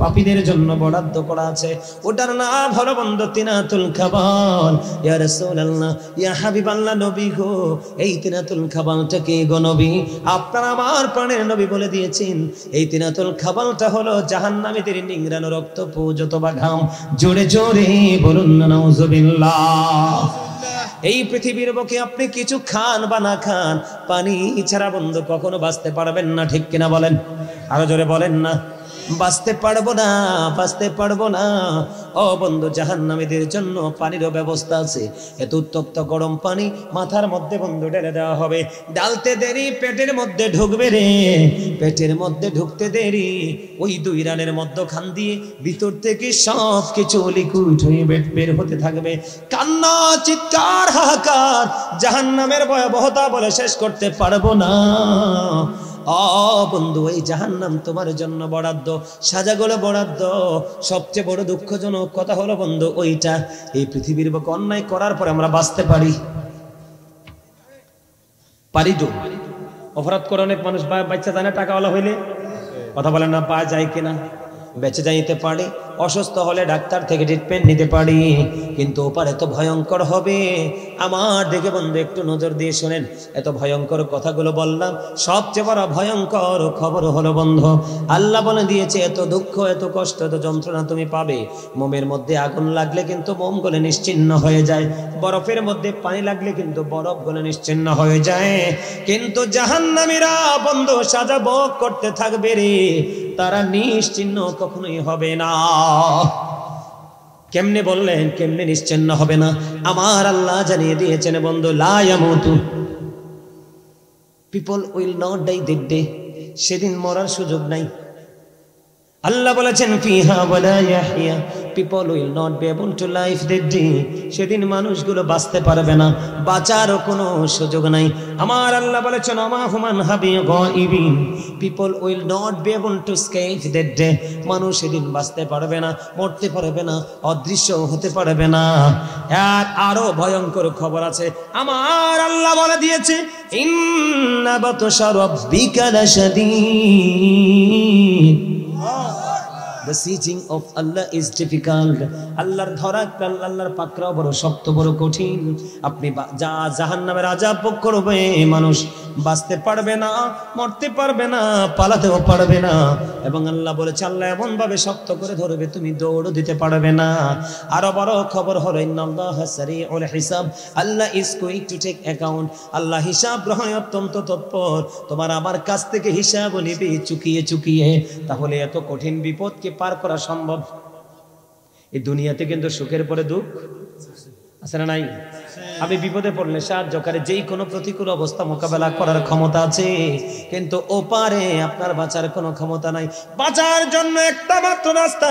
পাপীদের জন্য বরাদ্দ করা আছে, ওটার নাম হলো বন্ধু তিনাতুল খাবাল। ইয়া রাসূলুল্লাহ, ইয়া হাবিবাল্লাহ, নবী গো, এই তিনাতুল খাবালটা কি গো নবী? আপনার আমার প্রাণের নবী বলে দিয়েছেন, এই তিনাতুল খাবালটা হলো জাহান্নামীদের নিংড়ানো রক্ত পূজত বা ঘাম। জোরে জোরে বলুন না নাউজুবিল্লাহ। এই পৃথিবীর বুকে আপনি কিছু খান বা না খান, পানি ছাড়া বন্ধু কখনো বাঁচতে পারবেন না, ঠিক কিনা বলেন? আরো জোরে বলেন না। বাঁচতে পারবো না, বাঁচতে পারবো না। বন্ধু জাহান্নামীদের জন্য পানিরও ব্যবস্থা আছে। এত উত্তপ্ত গরম পানি মাথার মধ্যে বন্ধু ঢেলে দেওয়া হবে। ডালতে দেরি পেটের মধ্যে ঢুকবে রে, পেটের মধ্যে ঢুকতে দেরি ওই 2 রানের মধ্যখান দিয়ে ভিতর থেকে সব কিছু লিকুইড হয়ে বের হতে থাকবে। কান্না, চিৎকার, হাহাকার, জাহান্নামের ভয়াবহতা বলে শেষ করতে পারবো না। বন্ধু এই জাহান্নাম তোমার জন্য বরাদ্দ, সাজাগুলো বরাদ্দ। সবচেয়ে বড় দুঃখজনক কথা হলো বন্ধু ওইটা, এই পৃথিবীর বুকে অন্যায় করার পরে আমরা বাঁচতে পারি তো? অপরাধ করে অনেক মানুষ বাচ্চা জানে টাকাওয়ালা হইলে, কথা বলেন না, পা যায় কিনা, বেঁচে যাইতে পারে। অসুস্থ হলে ডাক্তার থেকে ট্রিটমেন্ট নিতে পারি, কিন্তু ওপার এত ভয়ঙ্কর হবে। আমার দিকে বন্ধু একটু নজর দিয়ে শোনেন, এত ভয়ঙ্কর কথাগুলো বললাম। সবচেয়ে বড় ভয়ঙ্কর খবর হলো বন্ধু, আল্লাহ বলে দিয়েছে এত দুঃখ, এত কষ্ট, এত যন্ত্রণা তুমি পাবে। মোমের মধ্যে আগুন লাগলে কিন্তু মোম গলে নিশ্চিহ্ন হয়ে যায়, বরফের মধ্যে পানি লাগলে কিন্তু বরফ গলে নিশ্চিহ্ন হয়ে যায়। কিন্তু জাহান্নামীরা বন্ধু সাজা ভোগ করতে থাকবে রে। তারা নিশ্চিহ্ন কখনোই হবে না। কেমনে বললেন, কেমনে নিশ্চিহ্ন হবে না? আমার আল্লাহ জানিয়ে দিয়েছেন বন্ধু, লা ইয়ামুতু, people will not die that day, সেদিন মরার সুযোগ নাই। আল্লাহ বলেছেন ফিহা ওয়ালা ইয়াহইয়া, people will not be able to live that day, সেদিন মানুষগুলো বাঁচতে পারবে না, বাঁচারও কোনো সুযোগ নাই। আমার আল্লাহ বলেছেন আমা হুমান হাবি গায়িবিন, people will not be able to escape that day, মানুষ সেদিন বাঁচতে পারবে না, মরতে পারবে না, অদৃশ্য হতে পারবে না। আর আরো ভয়ঙ্কর খবর আছে, আমার আল্লাহ বলে দিয়েছে ইন্না বাতশা রাব্বিকা লাশাদীদ, the sieging of Allah is difficult, আল্লাহর ধরা, আল্লাহর পাকড়াও বড় শক্ত, বড় কঠিন। আপনি যা জাহান্নামের আযাব ভোগ করবে, মানুষ বাঁচতে পারবে না, মরতে পারবে না, পালাতেও পারবে না। এবং আল্লাহ বলেছে আল্লাহ এমন ভাবে শক্ত করে ধরবে তুমি দৌড় দিতে পারবে না। আরো বড় খবর হলো ইন্নাল্লাহা সারিউল হিসাব, Allah is going to take account, আল্লাহ হিসাব গ্রহণে অত্যন্ত তৎপর, তোমার আমার কাছ থেকে হিসাব নিবে চুকিয়ে চুকিয়ে। তাহলে এত কঠিন বিপদকে পার করা সম্ভব? এই দুনিয়াতে কিন্তু সুখের পরে দুঃখ আছে না নাই? আমি বিপদে পড়লে সাহায্যকারী, যেই কোনো প্রতিকূল অবস্থা মোকাবেলা করার ক্ষমতা আছে, কিন্তু ওপারে আপনার বাঁচার কোনো ক্ষমতা নাই। বাঁচার জন্য একটা মাত্র রাস্তা,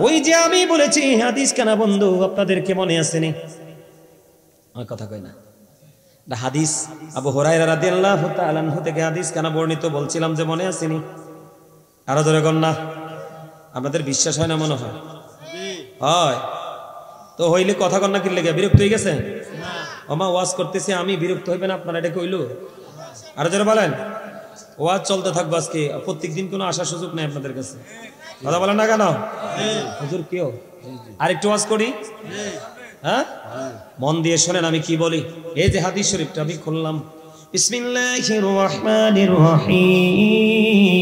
ওই যে আমি বলেছি হাদিস কানা বন্ধু, আপনাদেরকে মনে আসেনি? আমার কথা কই না, হাদিস আবু হুরায়রা রাদিয়াল্লাহু তাআলা আনহু থেকে হাদিস কানা বর্ণিত, বলছিলাম যে মনে আসেনি? আরো জোরে কর না, আপনাদের বিশ্বাস হয় না মনে হয়? হয় তো হইলে কথা কর না, কি লেগে বিরক্ত হয়ে গেছে? ওমা ওয়াজ করতেছি আমি, বিরক্ত হইবেন আপনারা, এটা কইলো? আরো যারা বলেন, ওয়াজ চলতে থাকবো আজকে, প্রত্যেকদিন কোনো আসার সুযোগ নেই আপনাদের কাছে। কথা বলেন না কেন? হুজুর কেউ আরেকটু ওয়াজ করি? হ্যাঁ, মন দিয়ে শোনেন আমি কি বলি। এই যে হাদিস শরীফটা আমি খুললাম, বিসমিল্লাহির রহমানির রহিম,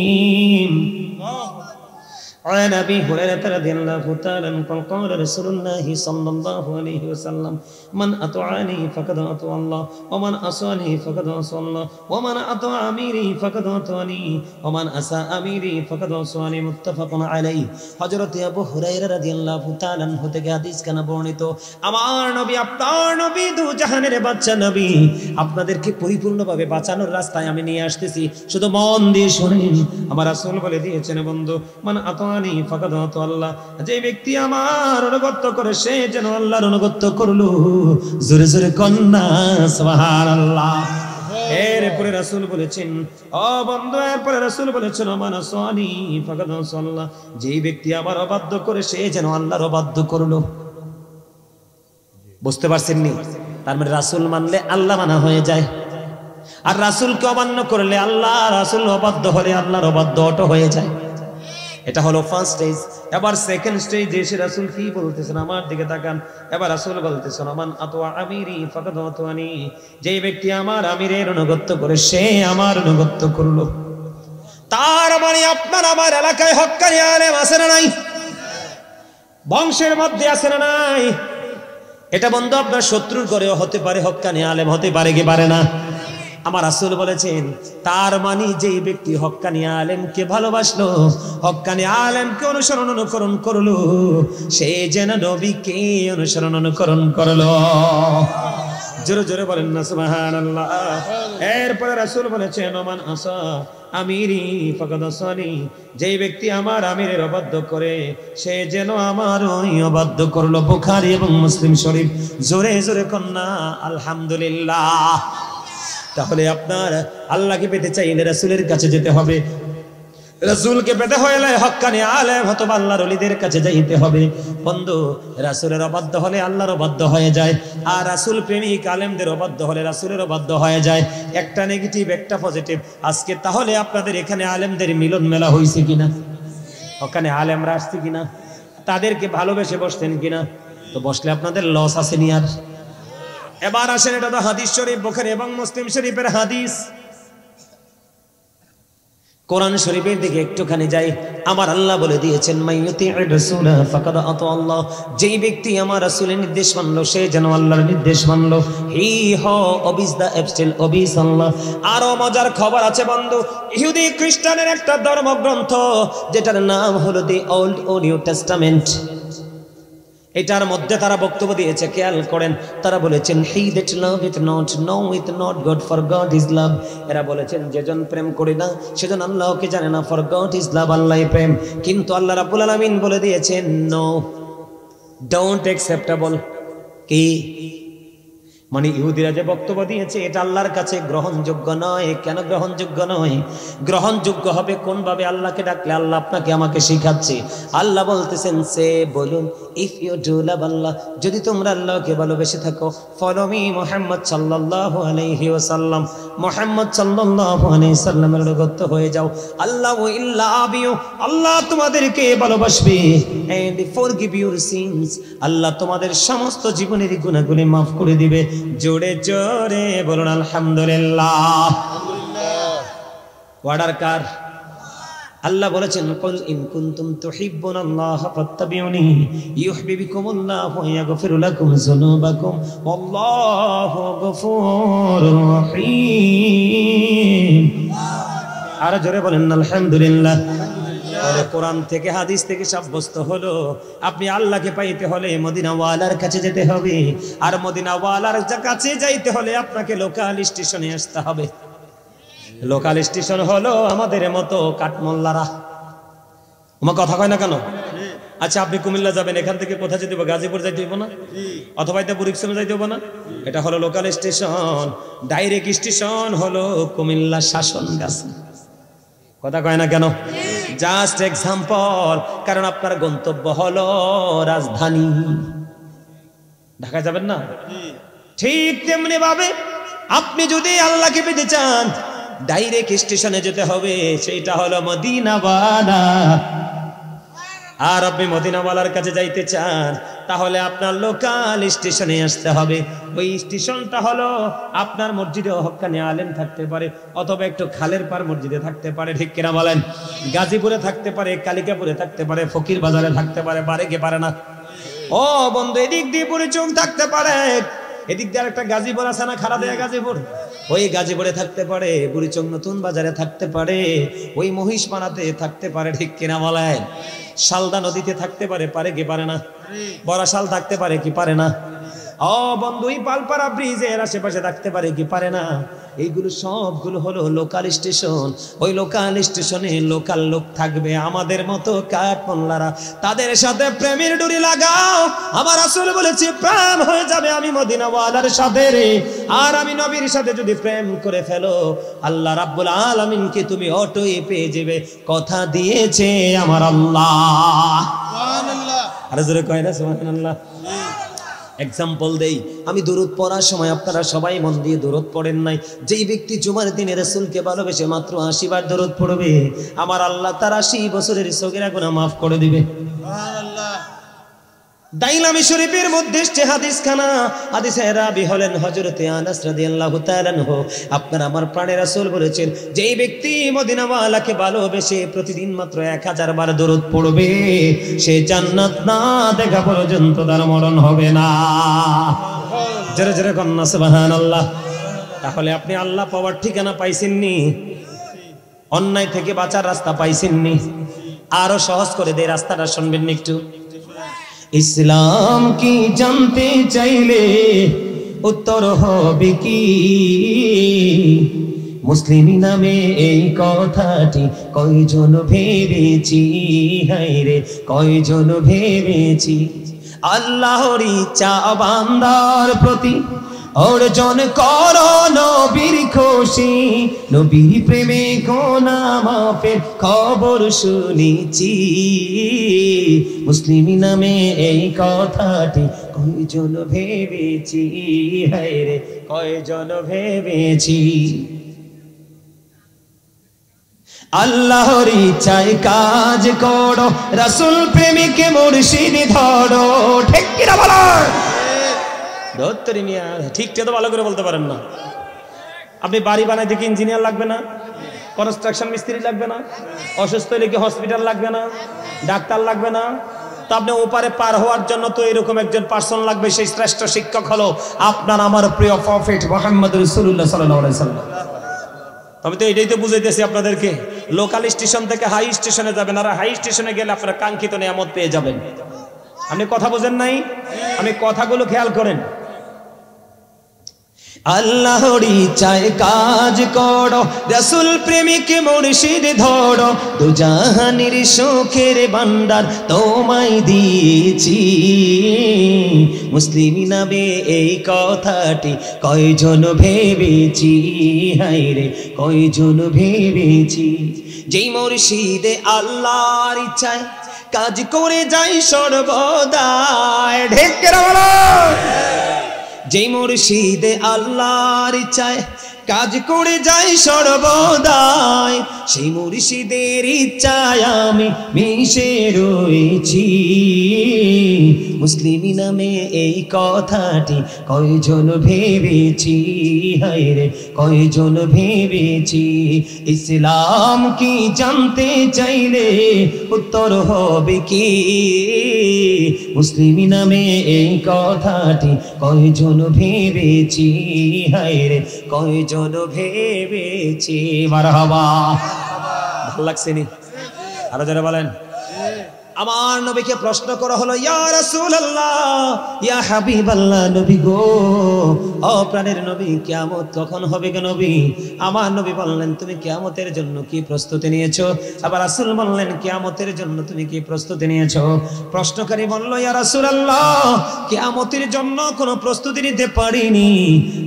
عن أبي هريرة رضي الله تعالى عنه قال رسول الله صلى الله عليه وسلم من أطاعني فقد أطاع الله ومن عصاني فقد عصى الله ومن أطاع أميري فقد أطاعني ومن عصى أميري فقد عصاني متفق عليه। হযরত আবু হুরায়রা রাদিয়াল্লাহু তাআলা আনহু থেকে হাদিস কানা বর্ণিত, আমার নবী, আপনার নবী, দু জাহানের বাদশা নবী, আপনাদেরকে পরিপূর্ণভাবে বাঁচানোর রাস্তায় আমি নিয়ে আসতেছি, শুধু মন দিয়ে শুনেন। আমার রাসূল বলে দিয়েছেন বন্ধু, মান আতানি ফাকাদ আতা আল্লাহ, যে ব্যক্তি আমার অনুগত করে সে যেন আল্লাহর অনুগত করলো। জোরে জোরে কন্না সুবহানাল্লাহ। এরপরে রাসূল বলেছেন, ও বন্ধু, এরপরে রাসূল বলেছেন মান আসানি ফাকাদ আতা আল্লাহ, যে ব্যক্তি আমার অবাধ্য করে সে যেন আল্লাহর অবাধ্য করলো। বুঝতে পারছেন নি? তার মানে রাসূল মানলে আল্লাহ মানা হয়ে যায়, আর রাসূলকে অমান্য করলে আল্লাহ, রাসূল অবাধ্য হলে আল্লাহর অবাধ্য অটো হয়ে যায়। এটা হলো ফার্স্ট স্টেজ। এবার সেকেন্ড স্টেজে এসে রাসূল কি বলতেছেন, আমার দিকে তাকান। এবার রাসূল বলতেছেন মান আতা আমিরি ফাকাদ আতানি, যে ব্যক্তি আমার আমিরের অনুগত করে সে আমার অনুগত করলো। তার মানে আপনার আমার এলাকায় হক্কানি আলেম আছে না নাই? বংশের মধ্যে আছে না নাই? এটা বন্ধু আপনার শত্রুর ঘরেও হতে পারে, হক্কানি আলেম হতে পারে কি পারে না? আমার রাসূল বলেছেন তার মানে যেই ব্যক্তি হক্কানি আলেমকে ভালোবাসলো, হক্কানি আলেমকে অনুসরণ অনুকরণ করলো, সে যেন নবীকে অনুসরণ অনুকরণ করলো। জোরে জোরে বলেন না সুবহানাল্লাহ। এরপরে রাসূল বলেছেন মান আসা আমিরি ফাকাদ আসানি, যেই ব্যক্তি আমার আমিরের অবাধ্য করে সে যেন আমার ওই অবাধ্য করলো। বুখারী এবং মুসলিম শরীফ। জোরে জোরে কন্যা আলহামদুলিল্লাহ। তাহলে আপনার আল্লাহকে পেতে চাইলে রাসূলের কাছে যেতে হবে, রাসূলকে পেতে হলে হক্কানি আলেম অথবা আল্লাহর ওলিদের কাছে যাইতে হবে। বন্ধু, রাসূলের অবাধ্য হলে আল্লাহর অবাধ্য হয়ে যায়, আর রাসূল প্রেমিক আলেমদের অবাধ্য হলে রাসূলের অবাধ্য হয়ে যায়। একটা নেগেটিভ একটা পজিটিভ। আজকে তাহলে আপনাদের এখানে আলেমদের মিলন মেলা হয়েছে কিনা? ওখানে আলেমরা আসছে কিনা? তাদেরকে ভালোবেসে বসতেন কিনা? তো বসলে আপনাদের লস আছে নি আর? এবার আসেন, এটা তো হাদিস শরীফ, বুখারী এবং মুসলিম শরীফের হাদিস। কোরআন শরীফের দিকে একটুখানি যাই, আমার আল্লাহ বলে দিয়েছেন মাইয়ুতির রাসূলা ফাকাদ আতা আল্লাহ, যেই ব্যক্তি আমার রাসূলের নির্দেশ মানলো সে যেন আল্লাহর নির্দেশ মানলো। হি ওবিস দা অ্যাবস্টেল ওবিস আল্লাহ। আরো মজার খবর আছে বন্ধু, ইহুদি খ্রিস্টানের একটা ধর্মগ্রন্থ যেটার নাম হলো দি ওল্ড ও নিউ টেস্টামেন্ট, এটার মধ্যে তারা বক্তব্য দিয়েছে, খেয়াল করেন, তারা বলেছেন he that loveth not knoweth not God, for God is love। এরা বলেছেন যেজন প্রেম করে না সেজন আল্লাহকে জানে না, for God is love, আল্লাহই প্রেম। কিন্তু আল্লাহ রাব্বুল আলামিন বলে দিয়েছেন নো, ডোন্ট অ্যাকসেপ্টেবল। কি মানে ইহুদিরা যে বক্তব্য দিয়েছে এটা আল্লাহর কাছে গ্রহণযোগ্য নয়। কেন গ্রহণযোগ্য নয়? গ্রহণযোগ্য হবে কোন ভাবে? আল্লাহকে ডাকলে আল্লাহ আপনাকে আমাকে শিখাচ্ছে। আল্লাহ বলতেছেন সে বলুন ইফ ইউ ডু লাভ আল্লাহ, যদি তোমরা আল্লাহকে ভালোবেসে থাকো, ফলো মি মুহাম্মদ সাল্লাল্লাহু আলাইহি ওয়াসাল্লাম, মুহাম্মদ সাল্লাল্লাহু আলাইহি সাল্লামের অনুগত হয়ে যাও। আল্লাহ উইল লাভ ইউ, আল্লাহ তোমাদেরকে ভালোবাসবে। এন্ড ফরগিভ ইউর সিনস, আল্লাহ তোমাদের সমস্ত জীবনের গুনাহগুলি maaf করে দিবে। জোরে জোরে বলুন আলহামদুলিল্লাহ। ওয়ার্ডার কার? আল্লাহ বলেছেন কুল ইন কুনতুম তুহিব্বুনাল্লাহ ফাত্তাবিউনি ইউহিব্বুকুমুল্লাহু ওয়া ইয়াগফির লাকুম যুনুবাকুম ওয়াল্লাহু গফুরুর রহিম। আর জোরে বলেন আলহামদুলিল্লাহ। কোরআন থেকে হাদিস থেকে সাব্যস্ত হলো আপনি আল্লাহকে পাইতে হলে মদিনাওয়ালার কাছে যেতে হবে, আর মদিনাওয়ালার কাছে যাইতে হলে আপনাকে লোকাল স্টেশনে আসতে হবে। লোকাল স্টেশন হলো আমাদের মতো কাঠমোল্লারা। আমার কথা কয় না কেন? আচ্ছা আপনি কুমিল্লা যাবেন, এখান থেকে কোথায় যেতে হবে? গাজীপুর যাইতে হইব না, অথবা এটা বুরিকসনে যাইতে হবে না? এটা হলো লোকাল স্টেশন। ডাইরেক্ট স্টেশন হলো কুমিল্লা শাসনগাছা। কথা কয় না কেন? জাস্ট এক্সাম্পল, কারণ আপনার গন্তব্য হলো রাজধানী। ঢাকা যাবেন না? ঠিক তেমনি ভাবে আপনি যদি আল্লাহকে পেতে চান ডাইরেক্ট স্টেশনে যেতে হবে, সেটা হলো মদিনাওয়ালা। আর আপনি মদিনাওয়ালার কাছে যাইতে চান তাহলে আপনার লোকাল স্টেশনে আসতে হবে। ওই স্টেশনটা হলো আপনার মসজিদে হক্কানি আলেম থাকতে পারে, অথবা একটু খালের পার মসজিদে থাকতে পারে, ঠিক কিনা বলেন? গাজীপুরে থাকতে পারে, কালিকাপুরে থাকতে পারে, ফকির বাজারে থাকতে পারে, বারেকে পারে না? ও বন্ধু, এদিক দিয়ে বুড়িচং থাকতে পারে, এদিক দিয়ে একটা গাজীপুর আছে না, খারাপ দেয়া গাজীপুর, ওই গাজীপুরে থাকতে পারে, বুড়িচং নতুন বাজারে থাকতে পারে, ওই মহিষপাড়াতে থাকতে পারে, ঠিক কিনা বলেন? শালদা নদীতে থাকতে পারে, পারে কি পারে না? বরাশাল থাকতে পারে কি পারে না? ও বন্ধু, এই পালপাড়া ব্রিজের আশেপাশে থাকতে পারে কি পারে না? এইগুলো সবগুলো হলো লোকাল স্টেশন। ওই লোকাল স্টেশনে লোকাল লোক থাকবে আমাদের মতো কাঠমোল্লারা। তাদের সাথে প্রেমের ডুরি লাগাও। আমার রাসূল বলেছে প্রেম হয়ে যাবে আমি মদিনাওয়ালার সাথে রে। আর আমি নবীর সাথে যদি প্রেম করে ফেলো, আল্লাহ রাব্বুল আলামিনকে তুমি অটোই পেয়ে যাবে। কথা দিয়েছে আমার আল্লাহ। সুবহানাল্লাহ। আর জোরে কয় না সুবহানাল্লাহ। এক্সাম্পল দেই, আমি দরুদ পড়ার সময় আপনারা সবাই মন দিয়ে দরুদ পড়েন নাই। যেই ব্যক্তি জুমার দিনে রাসূলকে ভালোবেসে মাত্র 80 বার দরুদ পড়বে, আমার আল্লাহ তার 80 বছরের সগীরা গুনাহ maaf করে দিবে। সুবহানাল্লাহ। দাইলামি শরীফের মধ্যে এসেছে হাদিস খানা, হাদিসের রাবি হলেন হযরতে আনাস রাদিয়াল্লাহু তাআলা আনহু। আপনার আমার প্রাণের রাসূল বলেছেন, যেই ব্যক্তি মদিনাওয়ালাকে ভালোবেসে প্রতিদিন মাত্র 1000 বার দরুদ পড়বে, সে জান্নাত না দেখা পর্যন্ত তার মরণ হবে না। জোরে জোরে কন্না সুবহানাল্লাহ। তাহলে আপনি আল্লাহ পাওয়ার ঠিকানা পাইছেননি, অন্যায় থেকে বাঁচার রাস্তা পাইছেননি। আরো সহজ করে দেই, রাস্তাটা শুনবেন একটু। ইসলাম কি জানতে চাইলে উত্তর হবে কি? মুসলিম নামে এই কথাটি কয়জন ভেবেছি, হায়রে কয়জন ভেবেছি। আল্লাহর ইচ্ছা বান্দার প্রতি অর্জন করো নবীর খুশি, নবীর প্রেমে গুনাহ মাফের খবর শুনেছি। মুসলিম নামে এই কথাটি কয়জন ভেবেছি, হায়রে কয়জন ভেবেছি। আল্লাহর ইচ্ছায় কাজ করো, রাসূল প্রেমিকে মুর্শিদ ধরো, ঠিক কি না বলো? ধত্তরি মিয়া ঠিকটা তো ভালো করে বলতে পারেন না। আপনি বাড়ি বানাইতে কি ইঞ্জিনিয়ার লাগবে না? কনস্ট্রাকশন মিস্ত্রি লাগবে না? অসুস্থ হলে কি হসপিটাল লাগবে না? ডাক্তার লাগবে না? তো আপনি ওপারে পার হওয়ার জন্য তো এরকম একজন পার্সন লাগবে, সেই শ্রেষ্ঠ শিক্ষক হলো আপনার আমার প্রিয় প্রফেট মুহাম্মদ রাসূলুল্লাহ সাল্লাল্লাহু আলাইহি সাল্লাম। তবে তো এটাই তো বুঝাইতেছি আপনাদেরকে, লোকাল স্টেশন থেকে হাই স্টেশনে যাবেন, আর হাই স্টেশনে গেলে আপনারা কাঙ্ক্ষিত নিয়ামত পেয়ে যাবেন। আপনি কথা বোঝেন নাই? আমি কথাগুলো খেয়াল করেন। আল্লাহরই চায় কাজ করো, রাসূল প্রেমিক মুর্শিদ ধরো, দুজাহানের সুখের ভান্ডার তোমায় দিয়েছি। মুসলিম নামে এই কথাটি কয়জন ভেবেছি, হায়রে কয়জন ভেবেছি। যেই মুর্শিদে আল্লাহর ইচ্ছায় কাজ করে যাই সর্বদাই, ঢেক করে বলো। যেই মুর্শিদে আল্লাহর ইচ্ছায় কাজ করে যাই সর্বদাই, সেই মুর্শিদের ইচ্ছায় আমি মিশে রয়েছি। মুসলিম নামে এই কথাটি কয়জন ভেবেছি, হায়রে কয়জন ভেবেছি। ইসলাম কি জানতে চাইলে উত্তর হবে কি? মুসলিম নামে এই কথাটি কয়জন ভেবেছি, হায়রে কয়জন ভেবেছি। মারহাবা, ভালো লাগছে নি? আরো যারা বলেন। আমার নবীকে প্রশ্ন করা হলো, ইয়া রাসূলুল্লাহ, ইয়া হাবিবাল্লাহ, নবী গো, ও প্রাণের নবী, কিয়ামত কখন হবে গো নবী? আমার নবী বললেন, তুমি কিয়ামতের জন্য কি প্রস্তুতি নিয়েছো? আবার রাসূল বললেন, কিয়ামতের জন্য তুমি কি প্রস্তুতি নিয়েছো? প্রশ্নকারী বলল, ইয়া রাসূলুল্লাহ, কিয়ামতের জন্য কোনো প্রস্তুতি নিতে পারিনি,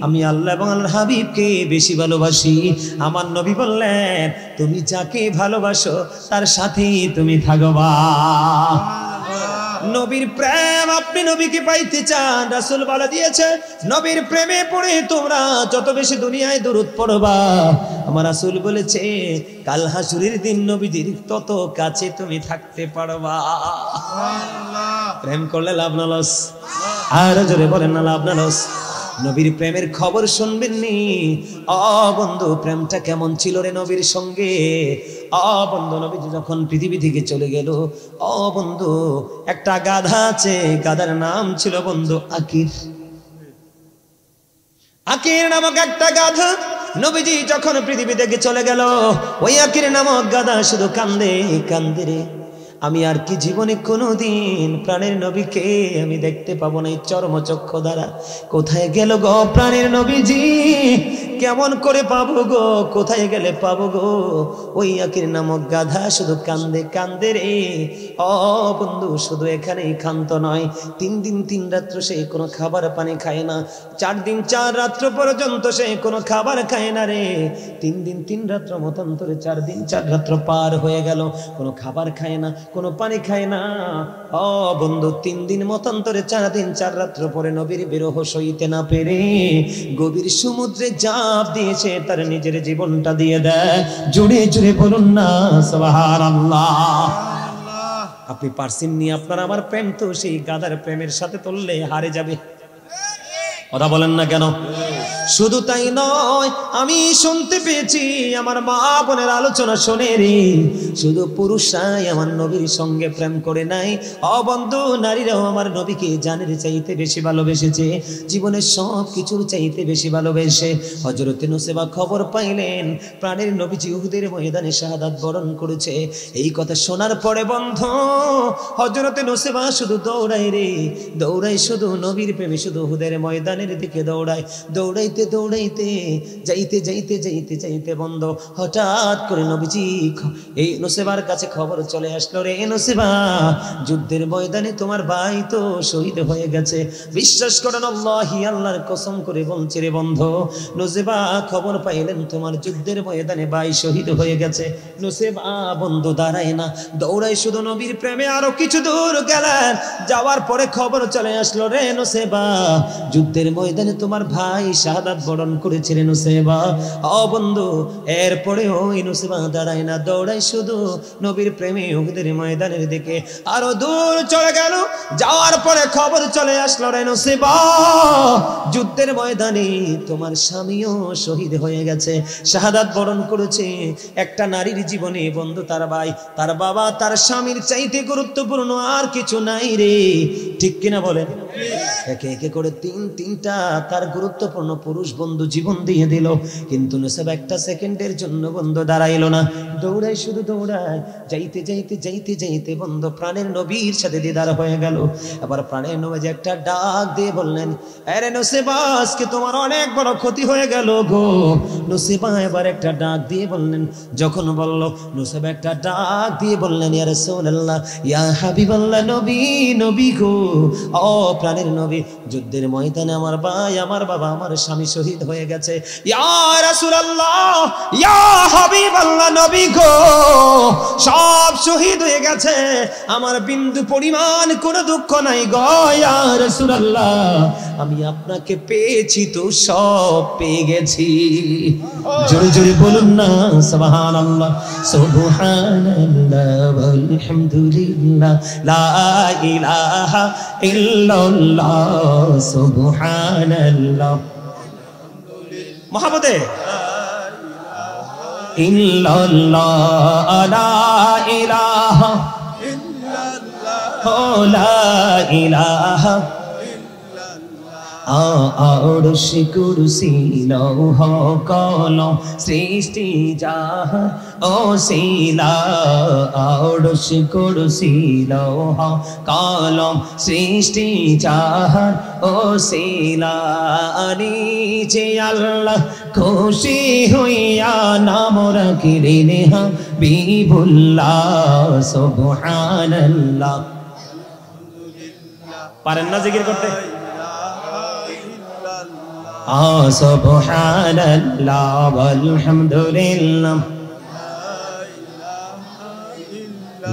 আমি আল্লাহ এবং আল্লাহর হাবিবকে বেশি ভালোবাসি। আমার নবী বললেন, তুমি যাকে ভালোবাসো তার সাথেই তুমি থাকবা। নবীর প্রেম, আপনি নবীকে পাইতে চান, রাসূল বলে দিয়েছে, নবীর প্রেমে পড়ে তোমরা যত বেশি দুনিয়ায় দরুদ পড়বা, আমার রাসূল বলেছে কাল হাসুরের দিন নবীজির তত কাছে তুমি থাকতে পারবা। প্রেম করলে লাভ না লস? আর জোরে বলেন না, লাভ না লস? নবীর প্রেমের খবর শুনবেন নি? বন্ধু, প্রেমটা কেমন ছিল রে নবীর সঙ্গে? বন্ধু, নবীজি যখন পৃথিবী থেকে চলে গেল, বন্ধু, একটা গাধা আছে, গাধার নাম ছিল বন্ধু আকির। আকির নামক একটা গাধা নবীজি যখন পৃথিবী থেকে চলে গেল, ওই আকির নামক গাধা শুধু কান্দে কান্দে রে, আমি আর কি জীবনে কোনোদিন প্রাণের নবীকে আমি দেখতে পাবো না এই চর্মচক্ষু দ্বারা। কোথায় গেল গো প্রাণের নবীজি? কেমন করে পাবো গো? কোথায় গেলে পাবো গো? ওই আকির নামক গাধা শুধু কান্দে কান্দে রে। বন্ধু, শুধু এখানেই ক্ষান্ত নয়, 3 দিন 3 রাত্র সে কোনো খাবার পানি খায় না, 4 দিন 4 রাত্র পর্যন্ত সে কোনো খাবার খায় না রে। 3 দিন 3 রাত্র মতান্তরে 4 দিন 4 রাত্র পার হয়ে গেল, কোনো খাবার খায় না, কোনো পানি খায় না। বন্ধু, 3 দিন মতান্তরে 4 দিন 4 রাত্র পরে নবীর বিরহ সইতে না পেরে গভীর সমুদ্রে ঝাঁপ দিয়েছে, তার নিজের জীবনটা দিয়ে দেয়। জুড়ে জুড়ে বলুন না সুবহানাল্লাহ। আপনি পারছেন নি? আপনার আমার প্রেম তো সেই গাধার প্রেমের সাথে তুললে হারে যাবে। কথা বলেন না কেন? শুধু তাই নয়, আমি শুনতে পেয়েছি, আমার মা বোনের আলোচনা শুনে রে, শুধু পুরুষরাই আমার নবীর সঙ্গে প্রেম করে নাই, বন্ধু, নারীরাও আমার নবীকে জানের চাইতে বেশি ভালোবেসেছে, জীবনের সব কিছুর চাইতে বেশি ভালোবেসে। হযরত নুসেবা খবর পাইলেন প্রাণের নবীজি উহুদের ময়দানে শাহাদাত বরণ করেছে। এই কথা শোনার পরে বন্ধু, হযরত নুসেবা শুধু দৌড়ায় রে, দৌড়ায় শুধু নবীর প্রেমে, শুধু উহুদের ময়দানের দিকে দৌড়ায়। দৌড়াইতে দৌড়াইতে যাইতে যাইতে যাইতে যাইতে বন্ধু, হঠাৎ করে নবীজি এই নুসেবার কাছে খবর চলে আসলো, রে নুসেবা, যুদ্ধের ময়দানে তোমার ভাই তো শহীদ হয়ে গেছে। বিশ্বাস করেন, আল্লাহি, আল্লাহর কসম করে বলছি রে বন্ধু, নুসেবা খবর পাইলেন তোমার যুদ্ধের ময়দানে ভাই শহীদ হয়ে গেছে। নুসেবা বন্ধু দাঁড়ায় না, দৌড়ায় শুধু নবীর প্রেমে। আরো কিছু দূর গেলেন, যাওয়ার পরে খবর চলে আসলো, রে নুসেবা, যুদ্ধের ময়দানে তোমার ভাই শাহাদাত শাহাদাত বরণ করেছিলেন নুসেবা। ও বন্ধু, এরপরে ওই নুসেবা দাঁড়ায় না, দৌড়ায় শুধু নবীর প্রেমে উহুদের ময়দানের দিকে। আরো দূর চলে গেল, যাওয়ার পরে খবর চলে আসলো, রে নুসেবা, যুদ্ধের ময়দানে তোমার স্বামীও শহীদ হয়ে গেছে, শাহাদাত বরণ করেছে। একটা নারীর জীবনে বন্ধু তার ভাই, তার বাবা, তার স্বামীর চাইতে গুরুত্বপূর্ণ আর কিছু নাই রে, ঠিক কিনা বলেন? একে একে করে তিনটা তার গুরুত্বপূর্ণ পুরুষ বন্ধু জীবন দিয়ে দিল, কিন্তু নুসেবা একটা সেকেন্ডের জন্য বন্ধু দাঁড়াইলো না, দৌড়ায় শুধু দৌড়ায়। যাইতে যাইতে যাইতে যাইতে বন্ধু প্রাণের নবীর সাথে দিদার হয়ে গেল। আবার প্রাণের নবী যে একটা ডাক দিয়ে বললেন, আরে নুসেবা, আজকে তোমার অনেক বড় ক্ষতি হয়ে গেল গো। নুসেবা এবার একটা ডাক দিয়ে বললেন, যখন বলল নুসেবা একটা ডাক দিয়ে বললেন, ইয়া রাসূলুল্লাহ, ইয়া হাবিবাল্লাহ, নবী, নবী গো, ও প্রাণের নবী, যুদ্ধের ময়দানে আমার ভাই, আমার বাবা, আমার স্বামী শহীদ হয়ে গেছে। ইয়া রাসূলুল্লাহ, ইয়া হাবিবাল্লাহ, নবী গো, সব শহীদ হয়ে গেছে, আমার বিন্দু পরিমাণ কোনো দুঃখ নাই গো। ইয়া রাসূলুল্লাহ, আমি আপনাকে পেয়েছি তো সব পেয়ে গেছি। জোরে জোরে বলুন না সুবহানাল্লাহ, সুবহানাল্লাহ ওয়ালহামদুলিল্লাহ, লা ইলাহা ইল্লাল্লাহ, সুবহানাল্লাহ। মহাবতে ইল্লাল্লাহ, লা ইলাহা ইল্লাল্লাহ, লা ইলাহা আরশ কুরসি লৌহ কলম সৃষ্টি জাহান ওসিলা, আরশ কুরসি লৌহ কলম সৃষ্টি জাহান ওসিলা, নিচে আল্লাহ খুশি হইয়া নাম রাখিলেন হাবিবুল্লাহ, সুবহানাল্লাহ। পারেন না জিকির করতে? সুবহানাল্লাহ ওয়ালহামদুলিল্লাহ,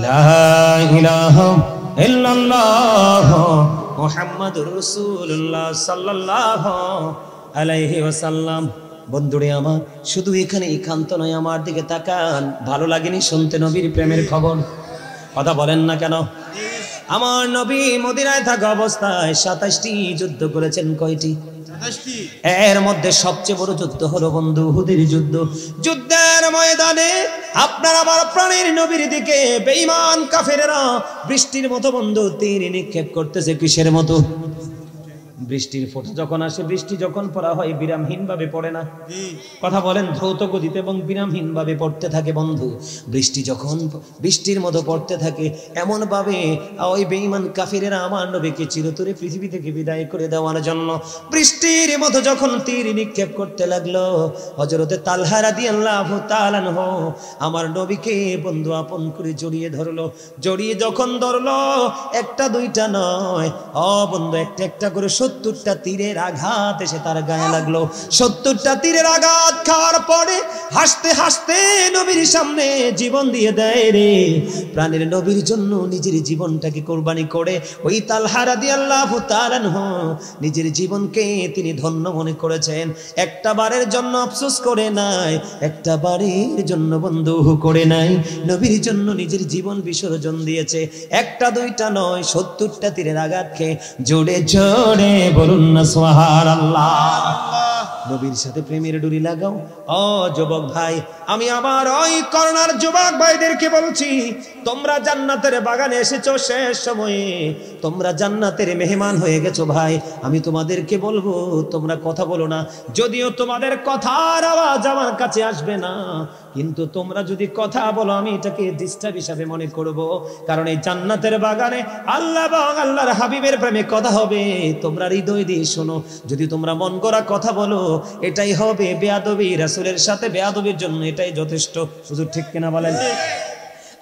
লা ইলাহা ইল্লাল্লাহ মুহাম্মাদুর রাসূলুল্লাহ সাল্লাল্লাহু আলাইহি ওয়াসাল্লাম। বন্ধুরে আমার, শুধু এখানে একান্ত নয়, আমার দিকে তাকান, ভালো লাগেনি শুনতে নবীর প্রেমের খবর? কথা বলেন না কেন? আমার নবী মদিনায় থাকা অবস্থায় 27টি যুদ্ধ করেছেন। কয়টি? এর মধ্যে সবচেয়ে বড় যুদ্ধ হলো বন্ধু উহুদের যুদ্ধ। যুদ্ধের ময়দানে আপনার আমার প্রাণের নবীর দিকে বেঈমান কাফেররা বৃষ্টির মতো বন্ধু তীর নিক্ষেপ করতেছে। কিসের মতো? বৃষ্টির ফোঁটা যখন আসে, বৃষ্টি যখন পড়া হয় বিরামহীন ভাবে পড়ে না? কথা বলেন। দ্রুত গতিতে এবং বিরামহীন ভাবে পড়তে থাকে বন্ধু। বৃষ্টি যখন বৃষ্টির মতো পড়তে থাকে, এমন ভাবে ওই বেঈমান কাফিরেরা আমার নবীকে চিরতরে পৃথিবী থেকে বিদায় করে দেওয়ার জন্য বৃষ্টির মতো যখন তীর নিক্ষেপ করতে লাগলো, হযরতে তালহা রাদিয়াল্লাহু তাআলা আনহু আমার নবীকে বন্ধু আপন করে জড়িয়ে ধরলো। জড়িয়ে যখন ধরলো, একটা দুইটা নয়, বন্ধু একটা একটা করে 70টা তীরের আঘাত এসে তার গায়ে লাগলো। 70টা তীরের আঘাত খাওয়ার পরে হাসতে হাসতে নবীর সামনে জীবন দিয়ে দেয় রে। প্রাণের নবীর জন্য নিজের জীবনটাকে কোরবানি করে ওই তালহা রাদিয়াল্লাহু তাআলা আনহু নিজের জীবনকে তিনি ধন্য মনে করেছেন। একটা বারের জন্য আফসোস করে নাই, একটা বারের জন্য বন্ধু করে নাই, নবীর জন্য নিজের জীবন বিসর্জন দিয়েছে। একটা দুইটা নয়, 70টা তীরের আঘাত খেয়ে জোরে জোরে বলুন না সুবহানাল্লাহ। নবীর সাথে প্রেমের ডুরি লাগাও। ও যুবক ভাই, আমি আমার ওই করোনার যুবক ভাইদেরকে বলছি, তোমরা জান্নাতের বাগানে এসেছো শেষ সময়ে, তোমরা জান্নাতের মেহমান হয়ে গেছো ভাই। আমি তোমাদেরকে বলবো, তোমরা কথা বলো না, যদিও তোমাদের কথার আওয়াজ আমার কাছে আসবে না, কিন্তু তোমরা যদি কথা বলো আমি এটাকে ডিস্টার্ব হিসাবে মনে করব। কারণ এই জান্নাতের বাগানে আল্লাহ এবং আল্লাহর হাবিবের প্রেমে কথা হবে। তোমরা হৃদয় দিয়ে শোনো, যদি তোমরা মন গড়া কথা বলো এটাই হবে বেয়াদবি, রাসূলের সাথে বেয়াদবির জন্য এটাই যথেষ্ট। হুজুর ঠিক কিনা বলেন?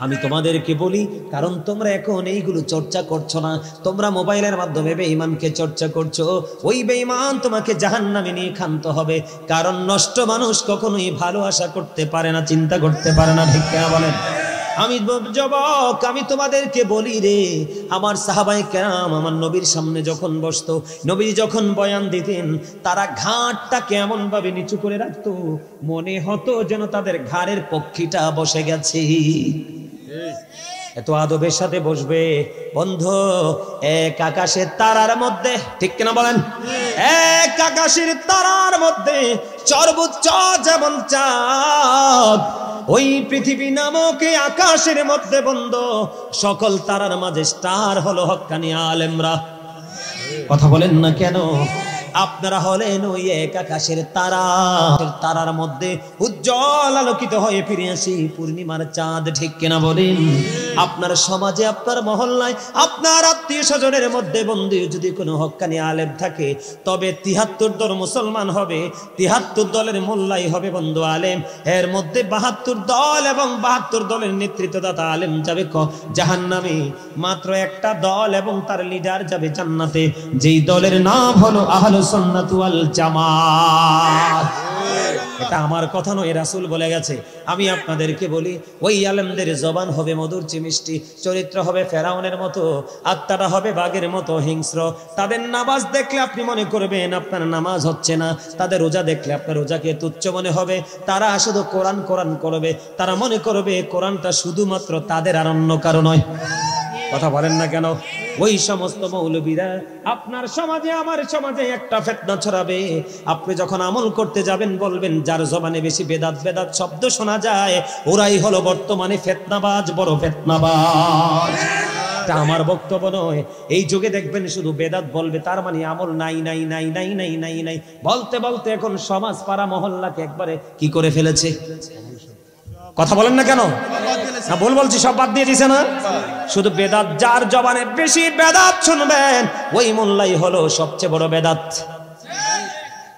আমি তোমাদেরকে বলি, কারণ তোমরা এখন এইগুলো চর্চা করছো না, তোমরা মোবাইলের মাধ্যমে বেঈমানকে চর্চা করছো। ওই বেঈমান তোমাকে জাহান্নামে নিয়ে ক্ষান্ত হবে। কারণ নষ্ট মানুষ কখনোই ভালো আশা করতে পারে না, চিন্তা করতে পারে না, ঠিক কিনা বলেন? আমি যুবক, আমি তোমাদেরকে বলি রে, আমার সাহাবায়ে কেরাম আমার নবীর সামনে যখন বসতো, নবী যখন বয়ান দিতেন, তারা ঘাড়টা কেমন ভাবে নিচু করে রাখতো, মনে হতো যেন তাদের ঘাড়ের পক্ষীটা বসে গেছে। এত আদবের সাথে বসবে বন্ধু। এক আকাশের তারার মধ্যে, ঠিক কিনা বলেন, এক আকাশের তারার মধ্যে সর্বোচ্চ যেমন চাঁদ, ওই পৃথিবী নামক আকাশের মধ্যে বন্ধু সকল তারার মাঝে স্টার হলো হক্কানি আলেমরা। কথা বলেন না কেন? আপনারা হলেন ওই এক আকাশের তারা, তারার মধ্যে উজ্জ্বল আলোকিত হয়ে ফিরে আসি পূর্ণিমার চাঁদ, ঠিক কিনা বলেন? আপনার সমাজে, আপনার মহল্লায়, আপনার আত্মীয় স্বজনের মধ্যে বন্ধু যদি কোনো হক্কানি আলেম থাকে, তবে ৭৩ দল মুসলমান হবে, ৭৩ দলের মোল্লাই হবে বন্ধু আলেম। এর মধ্যে ৭২ দল এবং ৭২ দলের নেতৃত্বদাতা আলেম যাবে জাহান্নামে, মাত্র একটা দল এবং তার লিডার যাবে জান্নাতে, যেই দলের নাম হলো আহলুস সুন্নাত ওয়াল জামাত। এটা আমার কথা নয়, রাসূল বলে গেছে। আমি আপনাদেরকে বলি, ওই আলেমদের জবান হবে মধুর চেয়ে মিষ্টি, চরিত্র হবে ফেরাউনের মতো, আত্মাটা হবে বাঘের মতো হিংস্র। তাদের নামাজ দেখলে আপনি মনে করবেন আপনার নামাজ হচ্ছে না, তাদের রোজা দেখলে আপনার রোজাকে তুচ্ছ মনে হবে। তারা শুধু কোরআন কোরআন করবে, তারা মনে করবে কোরআনটা শুধুমাত্র তাদের আর অন্য কারো নয়। কথা বলেন না কেন? ওই সমস্ত মৌলবীরা আপনার সমাজে, আমার সমাজে একটা ফিতনা ছড়াবে। আপনি যখন আমল করতে যাবেন বলবেন যার জবানে বেশি বেদাত বেদাত শব্দ শোনা যায়, ওরাই হলো বর্তমানে ফিতনাবাজ, বড় ফিতনাবাজ। এটা আমার বক্তব্য নয়। এই যুগে দেখবেন শুধু বেদাত বলবে, তার মানে আমল নাই নাই নাই নাই নাই নাই নাই বলতে বলতে এখন সমাজ, পাড়া, মহল্লাকে একবারে কি করে ফেলেছে। কথা বলেন না কেন? না ভুল বলছি, সব বাদ দিয়ে দিছে না? শুধু বেদাত, যার জবানে বেশি বেদাত শুনবেন ওই মোল্লাই হলো সবচেয়ে বড় বেদাত।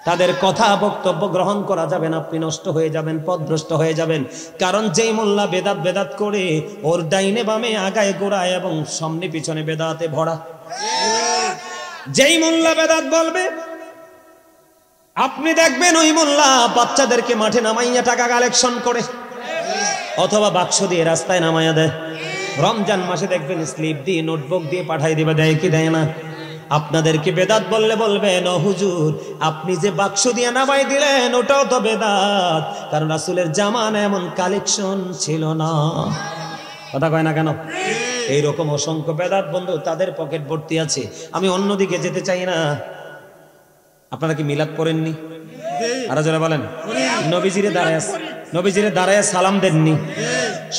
তাদের কথা বক্তব্য গ্রহণ করা যাবে না, আপনি নষ্ট হয়ে যাবেন, পথভ্রষ্ট হয়ে যাবেন। কারণ যেই মোল্লা বেদাত বেদাত করে, ওর ডাইনে বামে আগায় গোড়ায় এবং সামনে পিছনে বেদাতে ভরা। যেই মোল্লা বেদাত বলবে, আপনি দেখবেন ওই মোল্লা বাচ্চাদেরকে মাঠে নামাইয়া টাকা কালেকশন করে, অথবা বাক্স দিয়ে রাস্তায় নামাইয়া দেয়। রমজান মাসে দেখবেন স্লিপ দিয়ে, নোটবুক দিয়ে পাঠাই দিবে, দেয় কি দেয় না? আপনাদেরকে বেদাত বললে বলবেন, ও হুজুর আপনি যে বাক্স দিয়ে নামাই দিলেন ওটাও তো বেদাত, কারণ রাসূলের জামানায় এমন কালেকশন ছিল না। কথা কয় না কেন? এইরকম অসংখ্য বেদাত বন্ধু, তাদের পকেট ভর্তি আছে। আমি অন্যদিকে যেতে চাই না। আপনারা কি মিলাদ পড়েননি? আরো যারা বলেন, নবীজিরে দাঁড়ায় সালাম দেননি?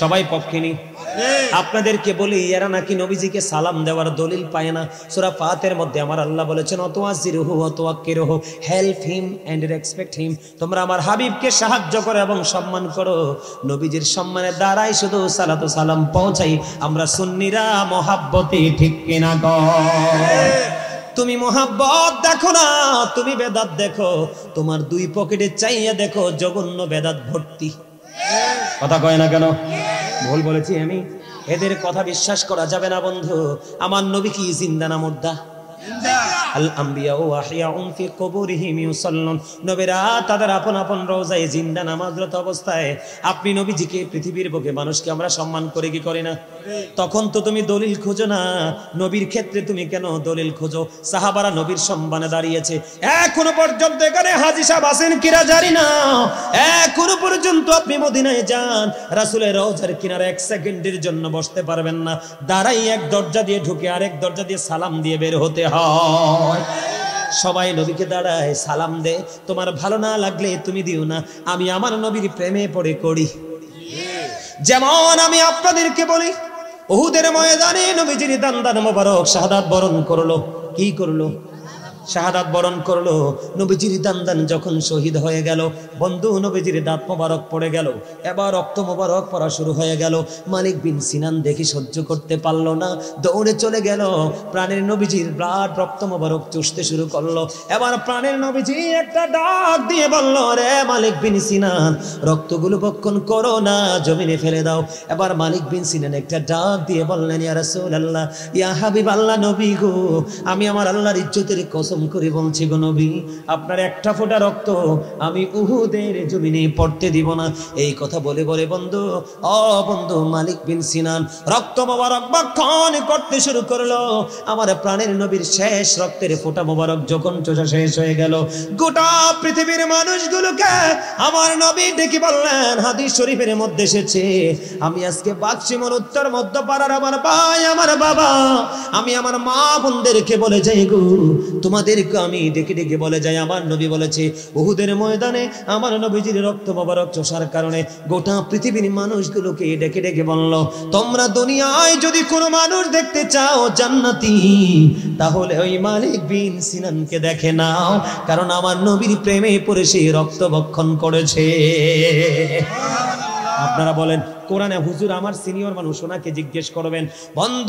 সবাই পক্ষিনী। আপনাদেরকে বলি, এরা নাকি নবীজিকে সালাম দেওয়ার দলিল পায় না। সূরা ফাতিহার মধ্যে আমার আল্লাহ বলেছেন, ওয়াতুআযিরুহু ওয়া তুওয়াক্কিরুহু, help him and respect him. তোমরা আমার হাবিবকে সাহায্য করো এবং সম্মান করো। নবীজির সম্মানের দ্বারাই শুধু সালাতু সালাম পৌঁছাই আমরা সুন্নিরা, মহাব্বতে, ঠিক কিনা গো? তুমি মোহাব্বত দেখো না, তুমি বেদাত দেখো। তোমার দুই পকেটে চাইয়া দেখো, জঘন্য বেদাত ভর্তি। কথা কয় না কেন? ভুল বলেছি আমি? এদের কথা বিশ্বাস করা যাবে না বন্ধু। আমার নবী কি জিন্দা না মুর্দা? আল আম্বিয়া ওয়া আহইয়াউন ফি কুবুরিহিম ইউসাল্লুন। নবীরা তাদের আপন আপন রওজায় জিন্দা নামাজরত অবস্থায়। আপনি নবীজিকে, পৃথিবীর বুকে মানুষকে আমরা সম্মান করে কি করি না? তখন তো তুমি দলিল খোঁজো না, নবীর ক্ষেত্রে তুমি কেন দলিল খোঁজো? সাহাবারা নবীর সম্মানে দাঁড়িয়েছে। এখনো পর্যন্ত এখানে হাজী সাহেব আছেন কিনা জানি না, এখনো পর্যন্ত আপনি মদিনায় যান, রাসূলের রওজার কিনারে এক সেকেন্ডের জন্য বসতে পারবেন না। দাঁড়াই এক দরজা দিয়ে ঢুকে আরেক দরজা দিয়ে সালাম দিয়ে বের হতে হয়। সবাই নবীকে দাঁড়ায় সালাম দে। তোমার ভালো না লাগলে তুমি দিও না, আমি আমার নবীর প্রেমে পড়ে করি। যেমন আমি আপনাদেরকে বলি, উহুদের ময়দানে নবীজির দান মোবারক শাহাদাত বরণ করলো। কি করলো? শাহাদাত বরণ করলো। নবীজির দান যখন শহীদ হয়ে গেল বন্ধু, নবীজির দাঁত মোবারক পড়ে গেল, এবার রক্ত মোবারক পড়া শুরু হয়ে গেল। মালিক বিন সিনান দেখি সহ্য করতে পারলো না, দৌড়ে চলে গেল, প্রাণের নবীজির ব্লাড রক্ত মোবারক চুষতে শুরু করলো। এবার প্রাণের নবীজি একটা ডাক দিয়ে বলল, রে মালিক বিন সিনান, রক্তগুলো বক্ষণ করো না, জমিনে ফেলে দাও। এবার মালিক বিন সিনান একটা ডাক দিয়ে বললেন, ইয়া রাসূলুল্লাহ, ইয়া হাবিব আল্লাহ, নবী গো, আমি আমার আল্লাহর ইজ্জতের কসম কসম করে বলছি গো নবী, আপনার একটা ফোঁটা রক্ত আমি উহুদের জমিনে পড়তে দিব না। এই কথা বলে বলে বন্ধু বন্ধু মালিক বিন সিনান রক্ত মোবারক ভক্ষণ করতে শুরু করলো। আমার প্রাণের নবীর শেষ রক্তের ফোঁটা মোবারক যখন চোষা শেষ হয়ে গেল, গোটা পৃথিবীর মানুষগুলোকে আমার নবী ডেকে বললেন, হাদিস শরীফের মধ্যে এসেছে, আমি আজকে বাক্সিমর উত্তর মধ্যপাড়ার আমার ভাই আমার বাবা, আমি আমার মা বোনদেরকে বলে যাই গো, তোমাদেরকে আমি ডেকে ডেকে বলে যাই, আমার নবী বলেছে উহুদের ময়দানে আমার নবীজির রক্ত মোবারক চোষার কারণে গোটা পৃথিবীর মানুষগুলোকে ডেকে ডেকে বলল, তোমরা দুনিয়ায় যদি কোনো মানুষ দেখতে চাও জান্নাতি, তাহলে ওই মালিক বিন সিনানকে দেখে নাও, কারণ আমার নবীর প্রেমে পড়ে সে রক্ত ভক্ষণ করেছে। আপনারা বলেন কোরআনে হুজুর আমার সিনিয়র মানুষ, ওনাকে জিজ্ঞেস করবেন। বন্ধ,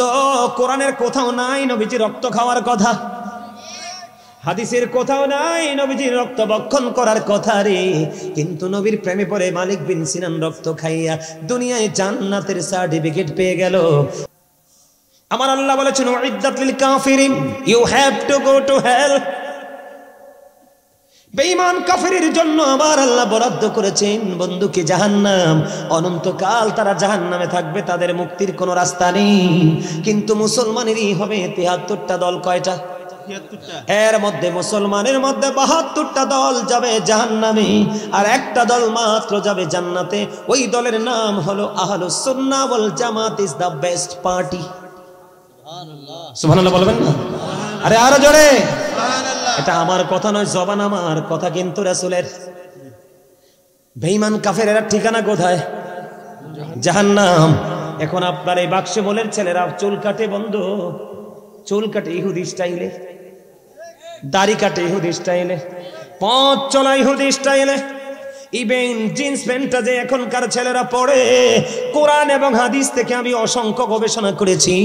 কোরআনের কোথাও নাই নবীজি রক্ত খাওয়ার কথা, হাদিসের কোথাও নাই নবীজির রক্ত ভক্ষণ করার কথা রে। কিন্তু নবীর প্রেমে পড়ে মালিক বিন সিনান রক্ত খাইয়া দুনিয়ায় জান্নাতের সার্টিফিকেট পেয়ে গেল। আমার আল্লাহ বলেছেন উইদ্দাত লিল কাফিরিন, you have to go to hell. বেঈমান কাফিরের জন্য আমার আল্লাহ বরাদ্দ করেছেন বন্ধুকে জাহান্নাম, অনন্তকাল তারা জাহান্নামে থাকবে, তাদের মুক্তির কোনো রাস্তা নেই। কিন্তু মুসলমানেরই হবে ৭৩টা দল, কয়টা? এর মধ্যে মুসলমানের মধ্যে ৭২টা দল যাবে জাহান্নামে, আর একটা দল মাত্র যাবে জান্নাতে। ওই দলের নাম হলো আহলুস সুন্নাহ ওয়াল জামাত ইজ দ্য বেস্ট পার্টি। সুবহানাল্লাহ বলবেন না? আরে আরো জোরে। এটা আমার কথা নয়, জবান আমার কথা কিন্তু রাসূলের। বেঈমান কাফেরের ঠিকানা কোথায়? জাহান্নাম। এখন আপনার এই বাক্সে বলের ছেলেরা চুল কাটে, বন্ধ চুল কাটে ইহুদি স্টাইলে, দাড়ি কাটে ইহুদি স্টাইলে, পথ চলা ইহুদি স্টাইলে, ইভেন জিন্স প্যান্টটা যে এখনকার ছেলেরা পরে, কোরআন এবং হাদিস থেকে আমি অসংখ্য গবেষণা করেছি,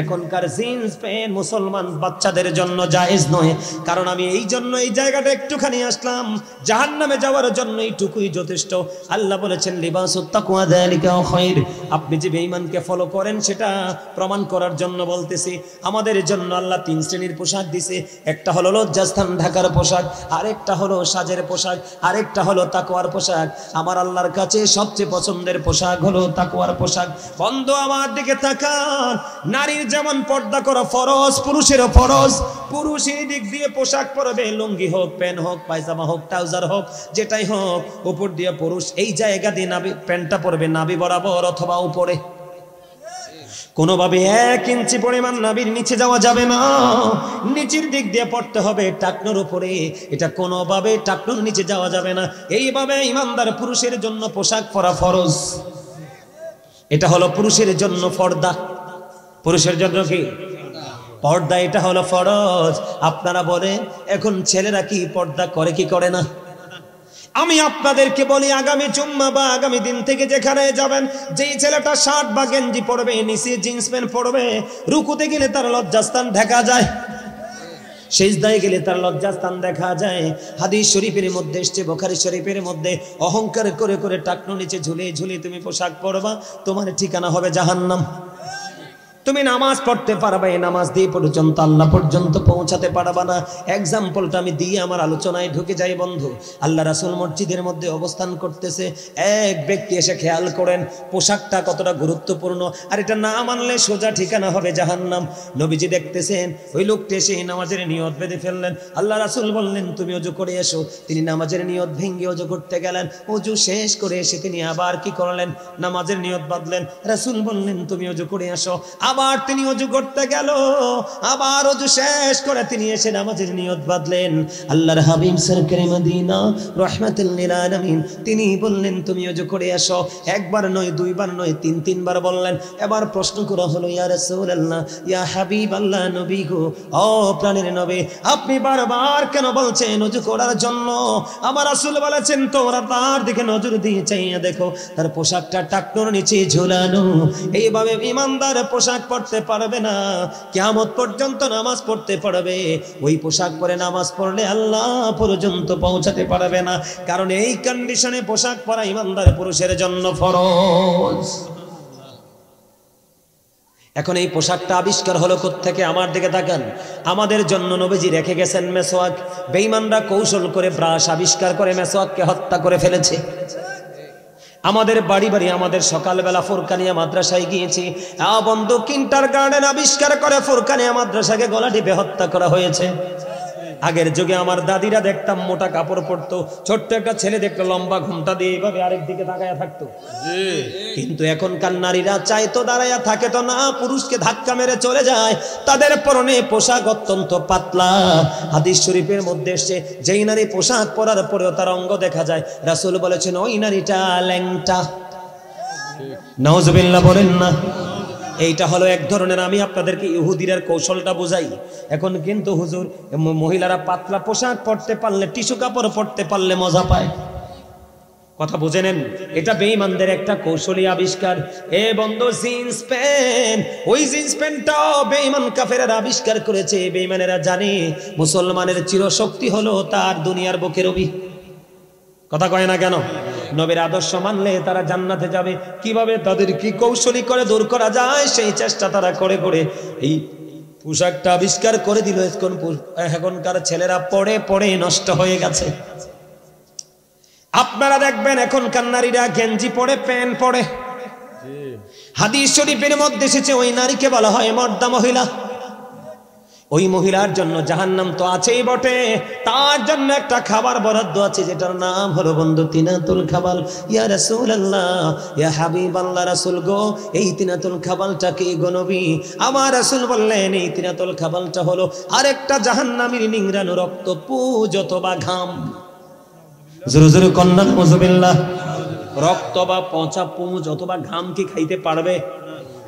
এখনকার জিন্স প্যান্ট মুসলমান বাচ্চাদের জন্য জায়েজ নয়। কারণ আমি এই জন্য এই জায়গাটা একটুখানি আসলাম, জাহান্নামে যাওয়ার জন্য এইটুকুই যথেষ্ট। আল্লাহ বলেছেন লিবাসুত তাকওয়া যালিকা খায়র। আপনি যে বেঈমানকে ফলো করেন সেটা প্রমাণ করার জন্য বলতেছি। আমাদের জন্য আল্লাহ 3 শ্রেণীর পোশাক দিছে, একটা হলো লজ্জাস্থান ঢাকার পোশাক, আরেকটা হলো সাজের পোশাক, আরেকটা হলো তাকওয়ার পোশাক। আমার আল্লাহর কাছে সবচেয়ে পছন্দের পোশাক হলো তাকওয়ার পোশাক। বন্ধু আমার দিকে তাকান, নারীর যেমন পর্দা করা ফরজ, পুরুষেরও ফরজ। পুরুষের দিক দিয়ে পোশাক পরবে, লুঙ্গি হোক, প্যান্ট হোক, পায়জামা হোক, ট্রাউজার হোক, যেটাই হোক, উপর দিয়ে পুরুষ এই জায়গা দিয়ে নাভি প্যান্টটা পরবে নাভি বরাবর অথবা উপরে, কোনোভাবে 1 ইঞ্চি পরিমাণ নাভির নিচে যাওয়া যাবে না। নিচের দিক দিয়ে পড়তে হবে টাকনোর উপরে, এটা কোনোভাবে টাকনোর নিচে যাওয়া যাবে না। এইভাবে ইমানদার পুরুষের জন্য পোশাক পরা ফরজ। এটা হলো পুরুষের জন্য পর্দা, পুরুষের জন্য কি পর্দা, এটা হলো ফরজ। আপনারা বলেন এখন ছেলেরা কি পর্দা করে কি করে না? আমি আপনাদেরকে বলি, আগামী জুম্মা বা আগামী দিন থেকে যেখানে যাবেন, যেই ছেলেটা শার্ট বা গেঞ্জি পরবে, নিচে জিন্স প্যান্ট পরবে, রুকুতে গেলে তার লজ্জাস্থান দেখা যায়, সিজদায় গেলে তার লজ্জাস্থান দেখা যায়। হাদিস শরীফের মধ্যে এসেছে, বুখারী শরীফের মধ্যে, অহংকার করে করে টাকনো নিচে ঝুলে ঝুলে তুমি পোশাক পরবা, তোমার ঠিকানা হবে জাহান্নাম। তুমি নামাজ পড়তে পারবে, নামাজ দিয়ে পর্যন্ত আল্লাহ পর্যন্ত পৌঁছাতে পারবা না। এক্সাম্পলটা আমি দিয়ে আমার আলোচনায় ঢুকে যাই। বন্ধু, আল্লাহ রাসূল মসজিদের মধ্যে অবস্থান করতেছে, এক ব্যক্তি এসে খেয়াল করেন পোশাকটা কতটা গুরুত্বপূর্ণ, আর এটা না মানলে সোজা ঠিকানা হবে জাহান্নাম। নবীজি দেখতেছেন, ওই লোকটি এসে নামাজের নিয়ত বেঁধে ফেললেন। আল্লাহ রাসূল বললেন তুমি ওযু করে এসো। তিনি নামাজের নিয়ত ভেঙে ওযু করতে গেলেন, ওযু শেষ করে এসে তিনি আবার কি করলেন, নামাজের নিয়ত বাঁধলেন। রাসূল বললেন তুমি ওযু করে আসো। আবার তিনি ওযু করতে গেল, আবার ওযু শেষ করে তিনি এসে নামাজের নিয়ত বাঁধলেন। আল্লাহর হাবিব সরকারে মদিনা রাহমাতুল লিল আলামিন তিনি বললেন তুমি ওযু করে আসো। একবার নয়, দুইবার নয়, 3বার বললেন। এবার প্রশ্ন করা হলো, ইয়া রাসূলুল্লাহ, ইয়া হাবিব আল্লাহ, নবী গো, ও প্রাণের নবী, আপনি বারবার কেন বলছেন ওযু করার জন্য? আমার রাসূল বলেছেন তোমরা তার দিকে নজর দিয়ে চাইয়া দেখো, তার পোশাকটা টাকনোর নিচে ঝুলানো। এইভাবে ইমানদার পোশাক পড়তে পারবে না, কিয়ামত পর্যন্ত নামাজ পড়তে পারবে, ওই পোশাক পরে নামাজ পড়লে আল্লাহ পর্যন্ত পৌঁছাতে পারবে না। কারণ এই কন্ডিশনে পোশাক পরা ইমানদার পুরুষের জন্য ফরজ। এখন এই পোশাকটা আবিষ্কার হলো কোত্থেকে? আমার দিকে তাকান। আমাদের জন্য নবীজি রেখে গেছেন মেসওয়াক। বেঈমানরা কৌশল করে ব্রাশ আবিষ্কার করে মেসওয়াককে হত্যা করে ফেলেছে। আমাদের বাড়ি বাড়ি আমাদের সকালবেলা ফুরকানিয়া মাদ্রাসায় গিয়েছি, বন্ধু কিন্ডারগার্টেন আবিষ্কার করে ফুরকানিয়া মাদ্রাসাকে গলা টিপে হত্যা করা হয়েছে। আগের যুগে আমার দাদিরা দেখতাম মোটা কাপড় পরতো, ছোট্ট একটা ছেলে দেখতো লম্বা ঘুমটা দিয়ে এইভাবে আরেক দিকে তাকায়া থাকতো। কিন্তু এখনকার নারীরা চাইতো দাঁড়ায়া থাকে তো না, পুরুষকে ধাক্কা মেরে চলে যায়। তাদের পরনে পোশাক অত্যন্ত পাতলা। হাদিস শরীফের মধ্যে এসেছে, যেই নারী পোশাক পরার পরেও তার অঙ্গ দেখা যায়, রাসূল বলেছেন ওই নারীটা ল্যাংটা। নাউজুবিল্লাহ বলেন না। এইটা হলো এক ধরনের, আমি আপনাদেরকে ইহুদিদের কৌশলটা বুঝাই। এখন কিন্তু হুজুর মহিলারা পাতলা পোশাক পরতে পারলে, টিস্যু কাপড় পরতে পারলে মজা পায়। কথা বুঝে নেন, এটা বেঈমানদের একটা কৌশলী আবিষ্কার। এ বন্ধু জিন্স প্যান্ট, ওই জিন্স প্যান্টটাও বেঈমান কাফেররা আবিষ্কার করেছে। বেঈমানেরা জানে মুসলমানের চিরশক্তি হলো তার দুনিয়ার বুকে রবি। কথা কয় না কেন? নবীর আদর্শ মানলে তারা জান্নাতে যাবে। কিভাবে? তাদের কি কৌশলী করে দূর করা যায় সেই চেষ্টা তারা করে করে এই পোশাকটা আবিষ্কার করে দিল। এখনকার ছেলেরা পড়ে পড়ে নষ্ট হয়ে গেছে। আপনারা দেখবেন এখনকার নারীরা গেঞ্জি পরে, প্যান্ট পরে। হাদিস শরীফের মধ্যে এসেছে ওই নারীকে বলা হয় মর্দা মহিলা। ওই মহিলার জন্য জাহান্নাম তো আছেই বটে, তার জন্য একটা খাবার বরাদ্দ আছে যেটার নাম হলো বন্ধু তিনাতুল খাবাল। ইয়া রাসূলুল্লাহ, ইয়া হাবিবাল্লাহ, রাসূল গো, এই তিনাতুল খাবালটা কি গো নবী? আমার রাসূল বললেন এই তিনাতুল খাবালটা হলো আরেকটা জাহান্নামীর নিংড়ানো রক্ত, পুজ অথবা ঘাম। জোরে জোরে কন্যা নাউজুবিল্লাহ। রক্ত বা পচা পুঁজ অথবা ঘাম কি খাইতে পারবে?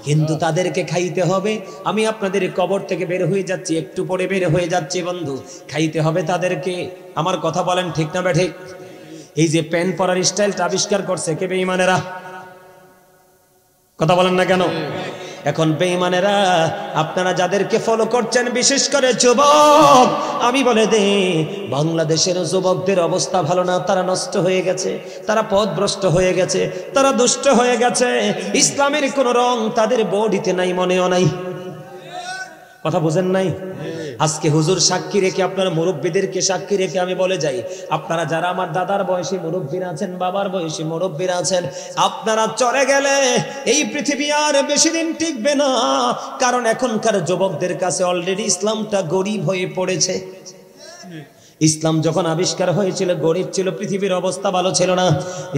কিন্তু তাদেরকে খাইতে হবে। আমি আপনাদের কবর থেকে বের হয়ে যাচ্ছি, একটু পরে বের হয়ে যাচ্ছি বন্ধু, খাইতে হবে তাদেরকে। আমার কথা বলেন ঠিক না বেঠিক? এই যে প্যান্ট পরার স্টাইলটা আবিষ্কার করছে কে? বেঈমানেরা। কথা বলেন না কেন? এখন বেঈমানেরা আপনারা যাদেরকে ফলো করছেন, বিশেষ করে যুবক, আমি বলে দেই বাংলাদেশের যুবকদের অবস্থা ভালো না। তারা নষ্ট হয়ে গেছে, তারা পথভ্রষ্ট হয়ে গেছে, তারা দুষ্ট হয়ে গেছে। ইসলামের কোন রং তাদের বডিতে নাই, মনেও নাই। কথা বুঝেন নাই? আজকে হুজুর সাক্ষী রেখে, আপনার মুরব্বীদেরকে সাক্ষী রেখে আমি বলে যাই, আপনারা যারা আমার দাদার বয়সী মুরব্বীরা আছেন, বাবার বয়সী মুরব্বীরা আছেন, আপনারা চলে গেলে এই পৃথিবী আর বেশি দিন টিকবে না। কারণ এখনকার যুবকদের কাছে অলরেডি ইসলামটা গরিব হয়ে পড়েছে। ইসলাম যখন আবিষ্কার হয়েছিল গরিব ছিল, পৃথিবীর অবস্থা ভালো ছিল না।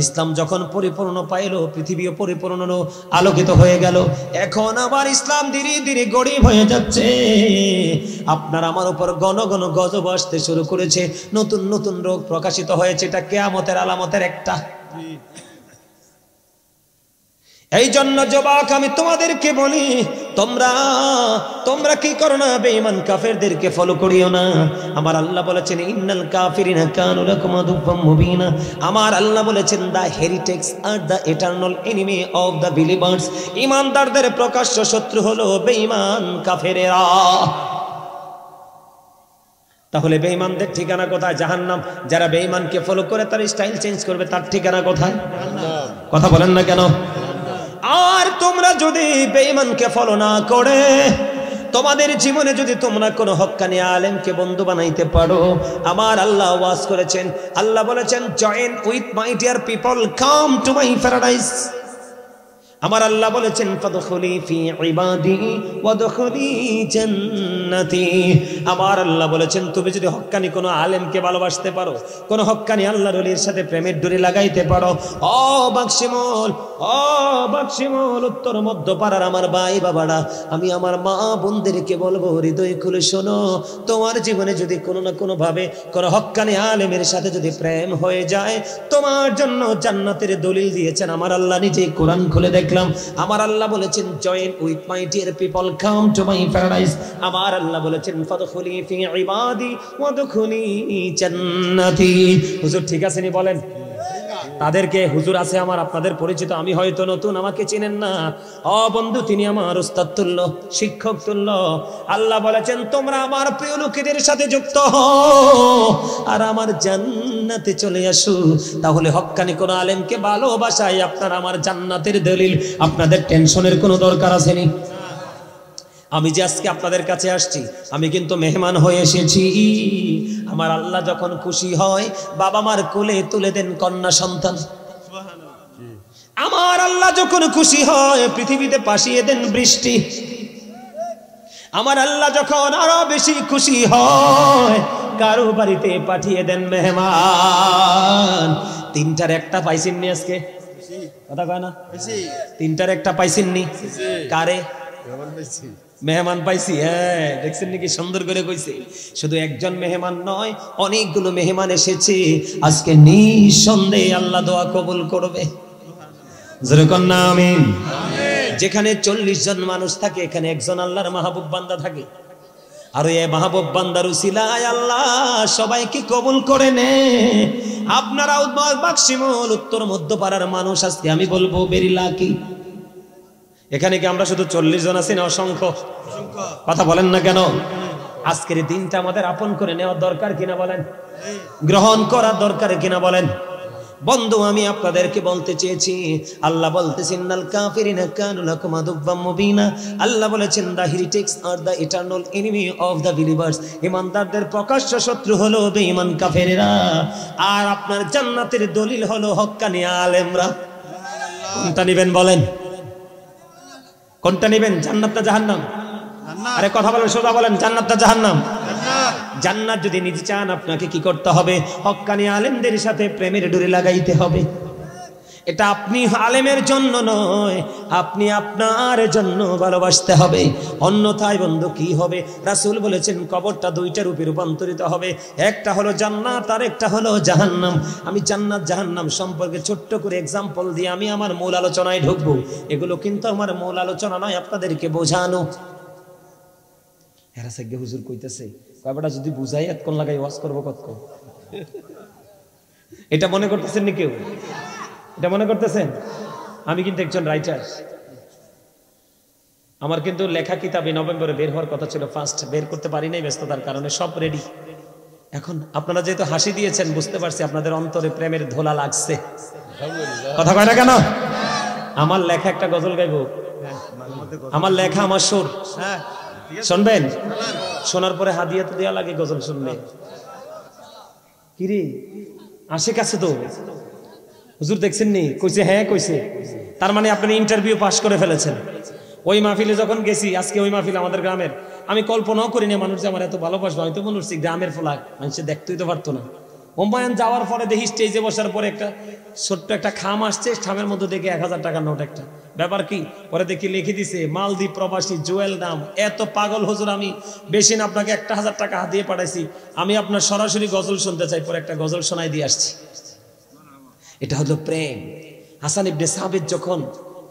ইসলাম যখন পরিপূর্ণ পাইল, পৃথিবীও পরিপূর্ণ আলোকিত হয়ে গেল। এখন আবার ইসলাম ধীরে ধীরে গরিব হয়ে যাচ্ছে। আপনার আমার উপর ঘন ঘন গজব আসতে শুরু করেছে, নতুন নতুন রোগ প্রকাশিত হয়েছে। এটা কিয়ামতের আলামতের একটা। এই জন্য যুবক আমি তোমাদেরকে বলি, তোমরা কি করো না, বেঈমান কাফেরদেরকে ফলো করিও না। আমার আল্লাহ বলেছেন ইন্নাল কাফিরিনা কানু লাকুম আদুওয়াম মুবিনা। আমার আল্লাহ বলেছেন the heretics are the eternal enemy of the believers. ঈমানদারদের প্রকাশ্য শত্রু হলো বেঈমান কাফেরেরা। তাহলে বেঈমানদের ঠিকানা কোথায়? জাহান্নাম। যারা বেঈমানকে ফলো করে তার স্টাইল চেঞ্জ করবে, তার ঠিকানা কোথায়? কথা বলেন না কেন? আর তোমরা যদি বেঈমানকে ফলো না করে তোমাদের জীবনে যদি তোমরা কোনো হক্কানি আলেমকে বন্ধু বানাইতে পারো, আমার আল্লাহ ওয়াজ করেছেন, আল্লাহ বলেছেন join with my dear people, come to my paradise. আমার আল্লাহ বলেছেন ফাদখুলি ফি ইবাদি ওয়াদখুলি জান্নাতি। আমার আল্লাহ বলেছেন তুমি যদি হক্কানি কোনো আলেমকে ভালোবাসতে পারো, কোনো হক্কানি আল্লাহর ওলির সাথে প্রেমের ডোরি লাগাইতে পারো, বাক্সিমল উত্তর মধ্য পাড়ার আমার ভাই বাবারা, আমি আমার মা বোনদেরকে বলবো হৃদয় খুলে শোনো, তোমার জীবনে যদি কোনো না কোনো ভাবে কোনো হক্কানি আলেমের সাথে যদি প্রেম হয়ে যায়, তোমার জন্য জান্নাতের দলিল দিয়েছেন আমার আল্লাহ নিজে। কোরআন খুলে দেখলাম, আমার আল্লাহ বলেছেন join with my dear people, come to my paradise. আমার আল্লাহ বলেছেন ফাদখুলি ফি ইবাদি ওয়াদখুলি জান্নাতি। হুজুর ঠিক আছে নি বলেন? তাদেরকে হুজুর আছে আমার, আপনাদের পরিচিত, আমি হয়তো নতুন, আমাকে চিনেন না। বন্ধু তিনি আমার উস্তাদ তুল্য, শিক্ষক তুল্য। আল্লাহ বলেছেন তোমরা আমার প্রিয় লোকেদের সাথে যুক্ত হও আর আমার জান্নাতে চলে আসো। তাহলে হক্কানি কোন আলেমকে ভালোবাসায় আপনার আমার জান্নাতের দলিল। আপনাদের টেনশনের কোনো দরকার আছে নি? আমি যে আজকে আপনাদের কাছে আসছি, আমি কিন্তু মেহমান হয়ে এসেছি। আমার আল্লাহ যখন খুশি হয় বাবা মার কোলে তুলে দেন কন্যা সন্তান। আমার আল্লাহ যখন খুশি হয় পৃথিবীতে পাঠিয়ে দেন বৃষ্টি। আমার আল্লাহ যখন আরো বেশি খুশি হয় কারো বাড়িতে পাঠিয়ে দেন মেহমান। তিনটার একটা পাইছেননি আজকে? কথা কয় না? তিনটার একটা পাইছেননি? কারে? মেহমান পাইছি। হ্যাঁ, দেখছেন নাকি সুন্দর করে কইছে। শুধু একজন মেহমান নয়, অনেকগুলো মেহমান এসেছে। আজকে নিঃসন্দেহে আল্লাহ দোয়া কবুল করবে। জোরে কন্যা আমিন। যেখানে 40 জন মানুষ থাকে এখানে একজন আল্লাহর মাহবুব বান্দা থাকে। আর এই মাহবুব বান্দার উসিলায় আল্লাহ সবাইকে কবুল করে নে। আপনারা বাক্সিমুল উত্তর মধ্যপাড়ার মানুষ, আজকে আমি বলবো ভেরি লাকি। এখানে কি আমরা শুধু 40 জন আছি না অসংখ্য? কথা বলেন না কেন? আজকের দিনটা আমাদের আপন করে নেওয়া দরকার কিনা বলেন? গ্রহণ করা দরকার কিনা বলেন? বন্ধু, আমি আপনাদেরকে বলতে চেয়েছি, আল্লাহ বলতেছেন নাল কাফিরিনা কানু লাকুম আদুওয়াম মুবিনা। আল্লাহ বলেছেন the heretics are the eternal enemy of the believers. ইমানদারদের প্রকাশ্য শত্রু হলো বেঈমান কাফেরেরা, আর আপনার জান্নাতের দলিল হলো হক্কানি আলেমরা। কোনটা নেবেন বলেন? কোনটা নেবেন, জান্নাত না জাহান্নাম? আরে কথা বলেন, সোজা বলেন, জান্নাত না জাহান্নাম? জান্নাত যদি নিতে চান আপনাকে কি করতে হবে? হক্কানি আলেমদের সাথে প্রেমের ডোরি লাগাইতে হবে। এটা আপনি আলেমের জন্য নয়, আপনি আপনার জন্য ভালোবাসতে হবে। অন্যথায় বন্ধু কি হবে? রাসূল বলেছেন কবরটা দুইটা রূপে রূপান্তরিত হবে, একটা হলো জান্নাত আর একটা হলো জাহান্নাম। আমি জান্নাত জাহান্নাম সম্পর্কে ছোট্ট করে এক্সাম্পল দিয়ে আমি আমার মূল আলোচনায় ঢুকবো। এগুলো কিন্তু আমার মূল আলোচনা নয়, আপনাদেরকে বোঝানো। এরা সাইগে হুজুর কইতেছে কয়টা যদি বুঝাই এত কোন লাগাই ওয়াজ করবো কত। এটা মনে করতেছেন নি কেউ? এটা মনে করতেছেন? আমি কিন্তু একজন রাইটার। আমার কিন্তু লেখা কিতাবে নভেম্বরে বের হওয়ার কথা ছিল, ফার্স্ট বের করতে পারি নাই ব্যস্ততার কারণে। সব রেডি। এখন আপনারা যেহেতু হাসি দিয়েছেন বুঝতে পারছি আপনাদের অন্তরে প্রেমের ধোলা লাগছে। কথা কয় না কেন? আমার লেখা একটা গজল গাইবো। আমার লেখা, আমার সুর শুনবেন? শোনার পরে হাদিয়া তো দেওয়া লাগে গজল শুনলে। কিরে আশিক আছে তো? হুজুর দেখছেন নি? কইছে হ্যাঁ কইছে। তার মানে আপনি ইন্টারভিউ পাস করে ফেলেছেন। ওই মাহফিলে যখন গেছি, আজকে ওই মাহফিল আমাদের গ্রামের, আমি কল্পনাও করিনি মানুষ যে আমার এত ভালোবাসবে। আমি তো মনে করছি গ্রামের ফ্লাগ, মানুষে দেখতেই তো পারতো না। হুমায়ুন যাওয়ার পরে দেখি স্টেজে বসার পরে একটা ছোট্ট একটা খাম আসছে, খামের মধ্যে দেখি 1000 টাকার নোট একটা। ব্যাপার কি? পরে দেখি লিখে দিছে মালদ্বীপ প্রবাসী জুয়েল নাম। এত পাগল হুজুর, আমি বেশি না আপনাকে 1000 টাকা হাত দিয়ে পাঠাইছি, আমি আপনার সরাসরি গজল শুনতে চাই। পরে একটা গজল শোনাই দিয়ে আসছি। এটা হলো প্রেম। হাসান ইবনে সাবিত যখন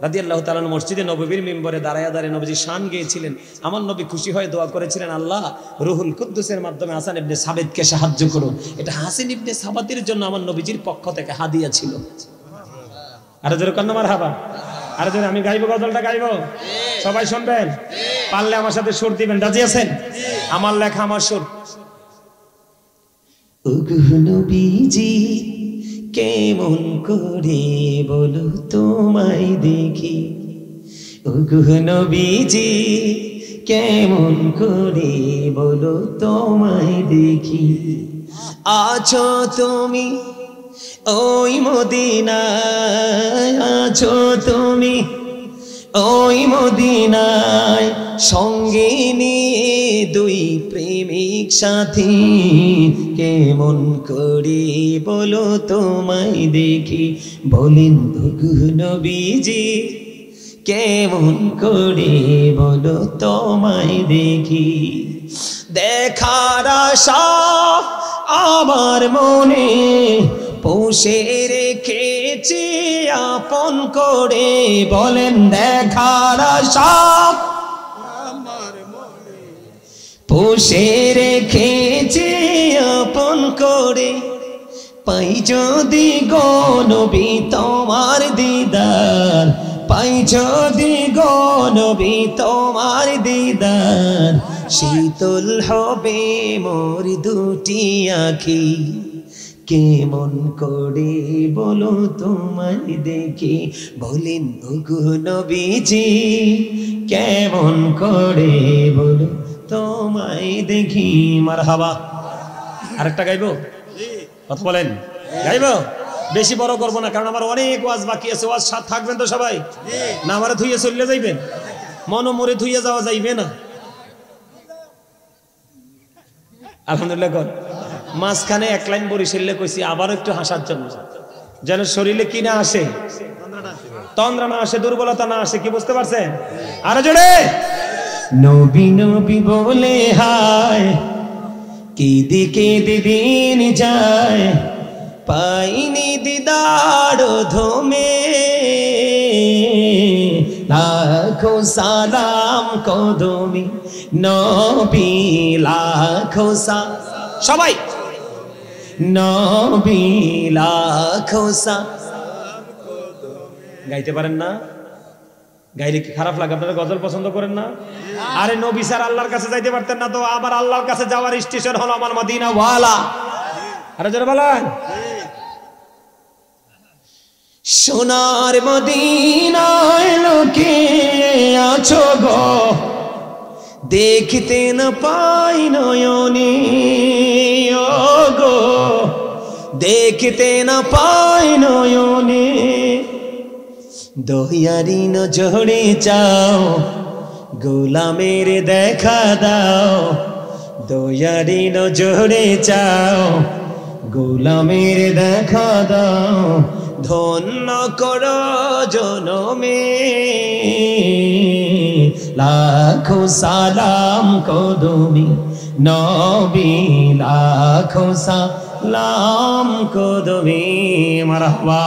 রাদিয়াল্লাহু তাআলা মসজিদে নববীর মিম্বরে দাঁড়ায় দাঁড়িয়ে নবীজি শান গেয়েছিলেন, আমার নবী খুশি হয়ে দোয়া করেছিলেন, আল্লাহ রুহুল কুদ্দুসের মাধ্যমে হাসান ইবনে সাবিতকে সাহায্য করুন। এটা হাসান ইবনে সাবিতের জন্য আমার নবীজির পক্ষ থেকে হাদিয়া ছিল। আরে জোরে কন্না মারহাবা। আরে জোরে আমি গাইবো, গজলটা গাইবো, সবাই শুনবেন। পারলে আমার সাথে সুর দিবেন, রাজি আছেন? আমার লেখা, আমার সুর। ওগো নবীজি কেমন করে বলো তোমায় দেখি, ওগো নবীজি কেমন করে বলো তোমায় দেখি। আছো তুমি ওই মদিনায়, আছো তুমি ওই মদিনায়, সঙ্গে নিয়ে দুই প্রেমিক সাথী, কেমন করে বলো তোমায় দেখি। বলেন ওগো নবীজি কেমন করে বলো তোমায় দেখি। দেখার আশা আমার মনে পুষে রেখেছি আপন করে। বলেন দেখার আশা আমার মনে পুষে রেখেছি আপন করে। পাই যদি গো নবী তোমার দিদার, পাই যদি গো নবী তোমার দিদার, শীতল হবে মোর দুটি আঁখি, কেমন করে বলো তোমায় দেখি। বলেন ওগো নবীজি কেমন করে বলো তোমায় দেখি মারহাবা। আরেকটা গাইবো? কথা বলেন, গাইবো? বেশি বড় করবো না, কারণ আমার অনেক ওয়াজ বাকি আছে। ওয়াজ সাথ থাকবেন তো সবাই? না আমারে ধুইয়ে চলে যাইবেন? মনো মরে ধুইয়ে যাওয়া যাইবে না। আলহামদুলিল্লাহ কর। মাঝখানে এক লাইন বরিশালে কইছি, আবার একটু হাসার জন্য, যেন শরীরে কি না আসে, তন্দ্রা না আসে, দুর্বলতা না আসে। কি বুঝতে পারছেন? আরো জোরে। নবী নবী বলে হায়, কেঁদে কেঁদে দিন যায়, পাইনি দিদার ধমে, লাখো সালাম কদমি নবী, লাখো সবাই নবী, লাখো গাইতে পারেন না? গাইলে কি খারাপ লাগে? আপনারা গজল পছন্দ করেন না? আরে নবী স্যার আল্লাহর কাছে যাইতে পারতেন না তো? আবার আল্লাহর কাছে যাওয়ার স্টেশন হলো আমার মদিনা ওয়ালা। আরে জোরে বলেন। সোনার মদিনায় লোকে আছো গো, দেখতে না পাই নয়নে গো, দেখতে না পাই নয়নে, দয়ারি নজরে চাও, গোলামের দেখা দাও, দয়ারি নজরে চাও, গোলামের দেখা দাও, ধন্য করো জনমে, লাখো সালাম কদমি নবী, লাখো সালাম কদমি মারহাবা।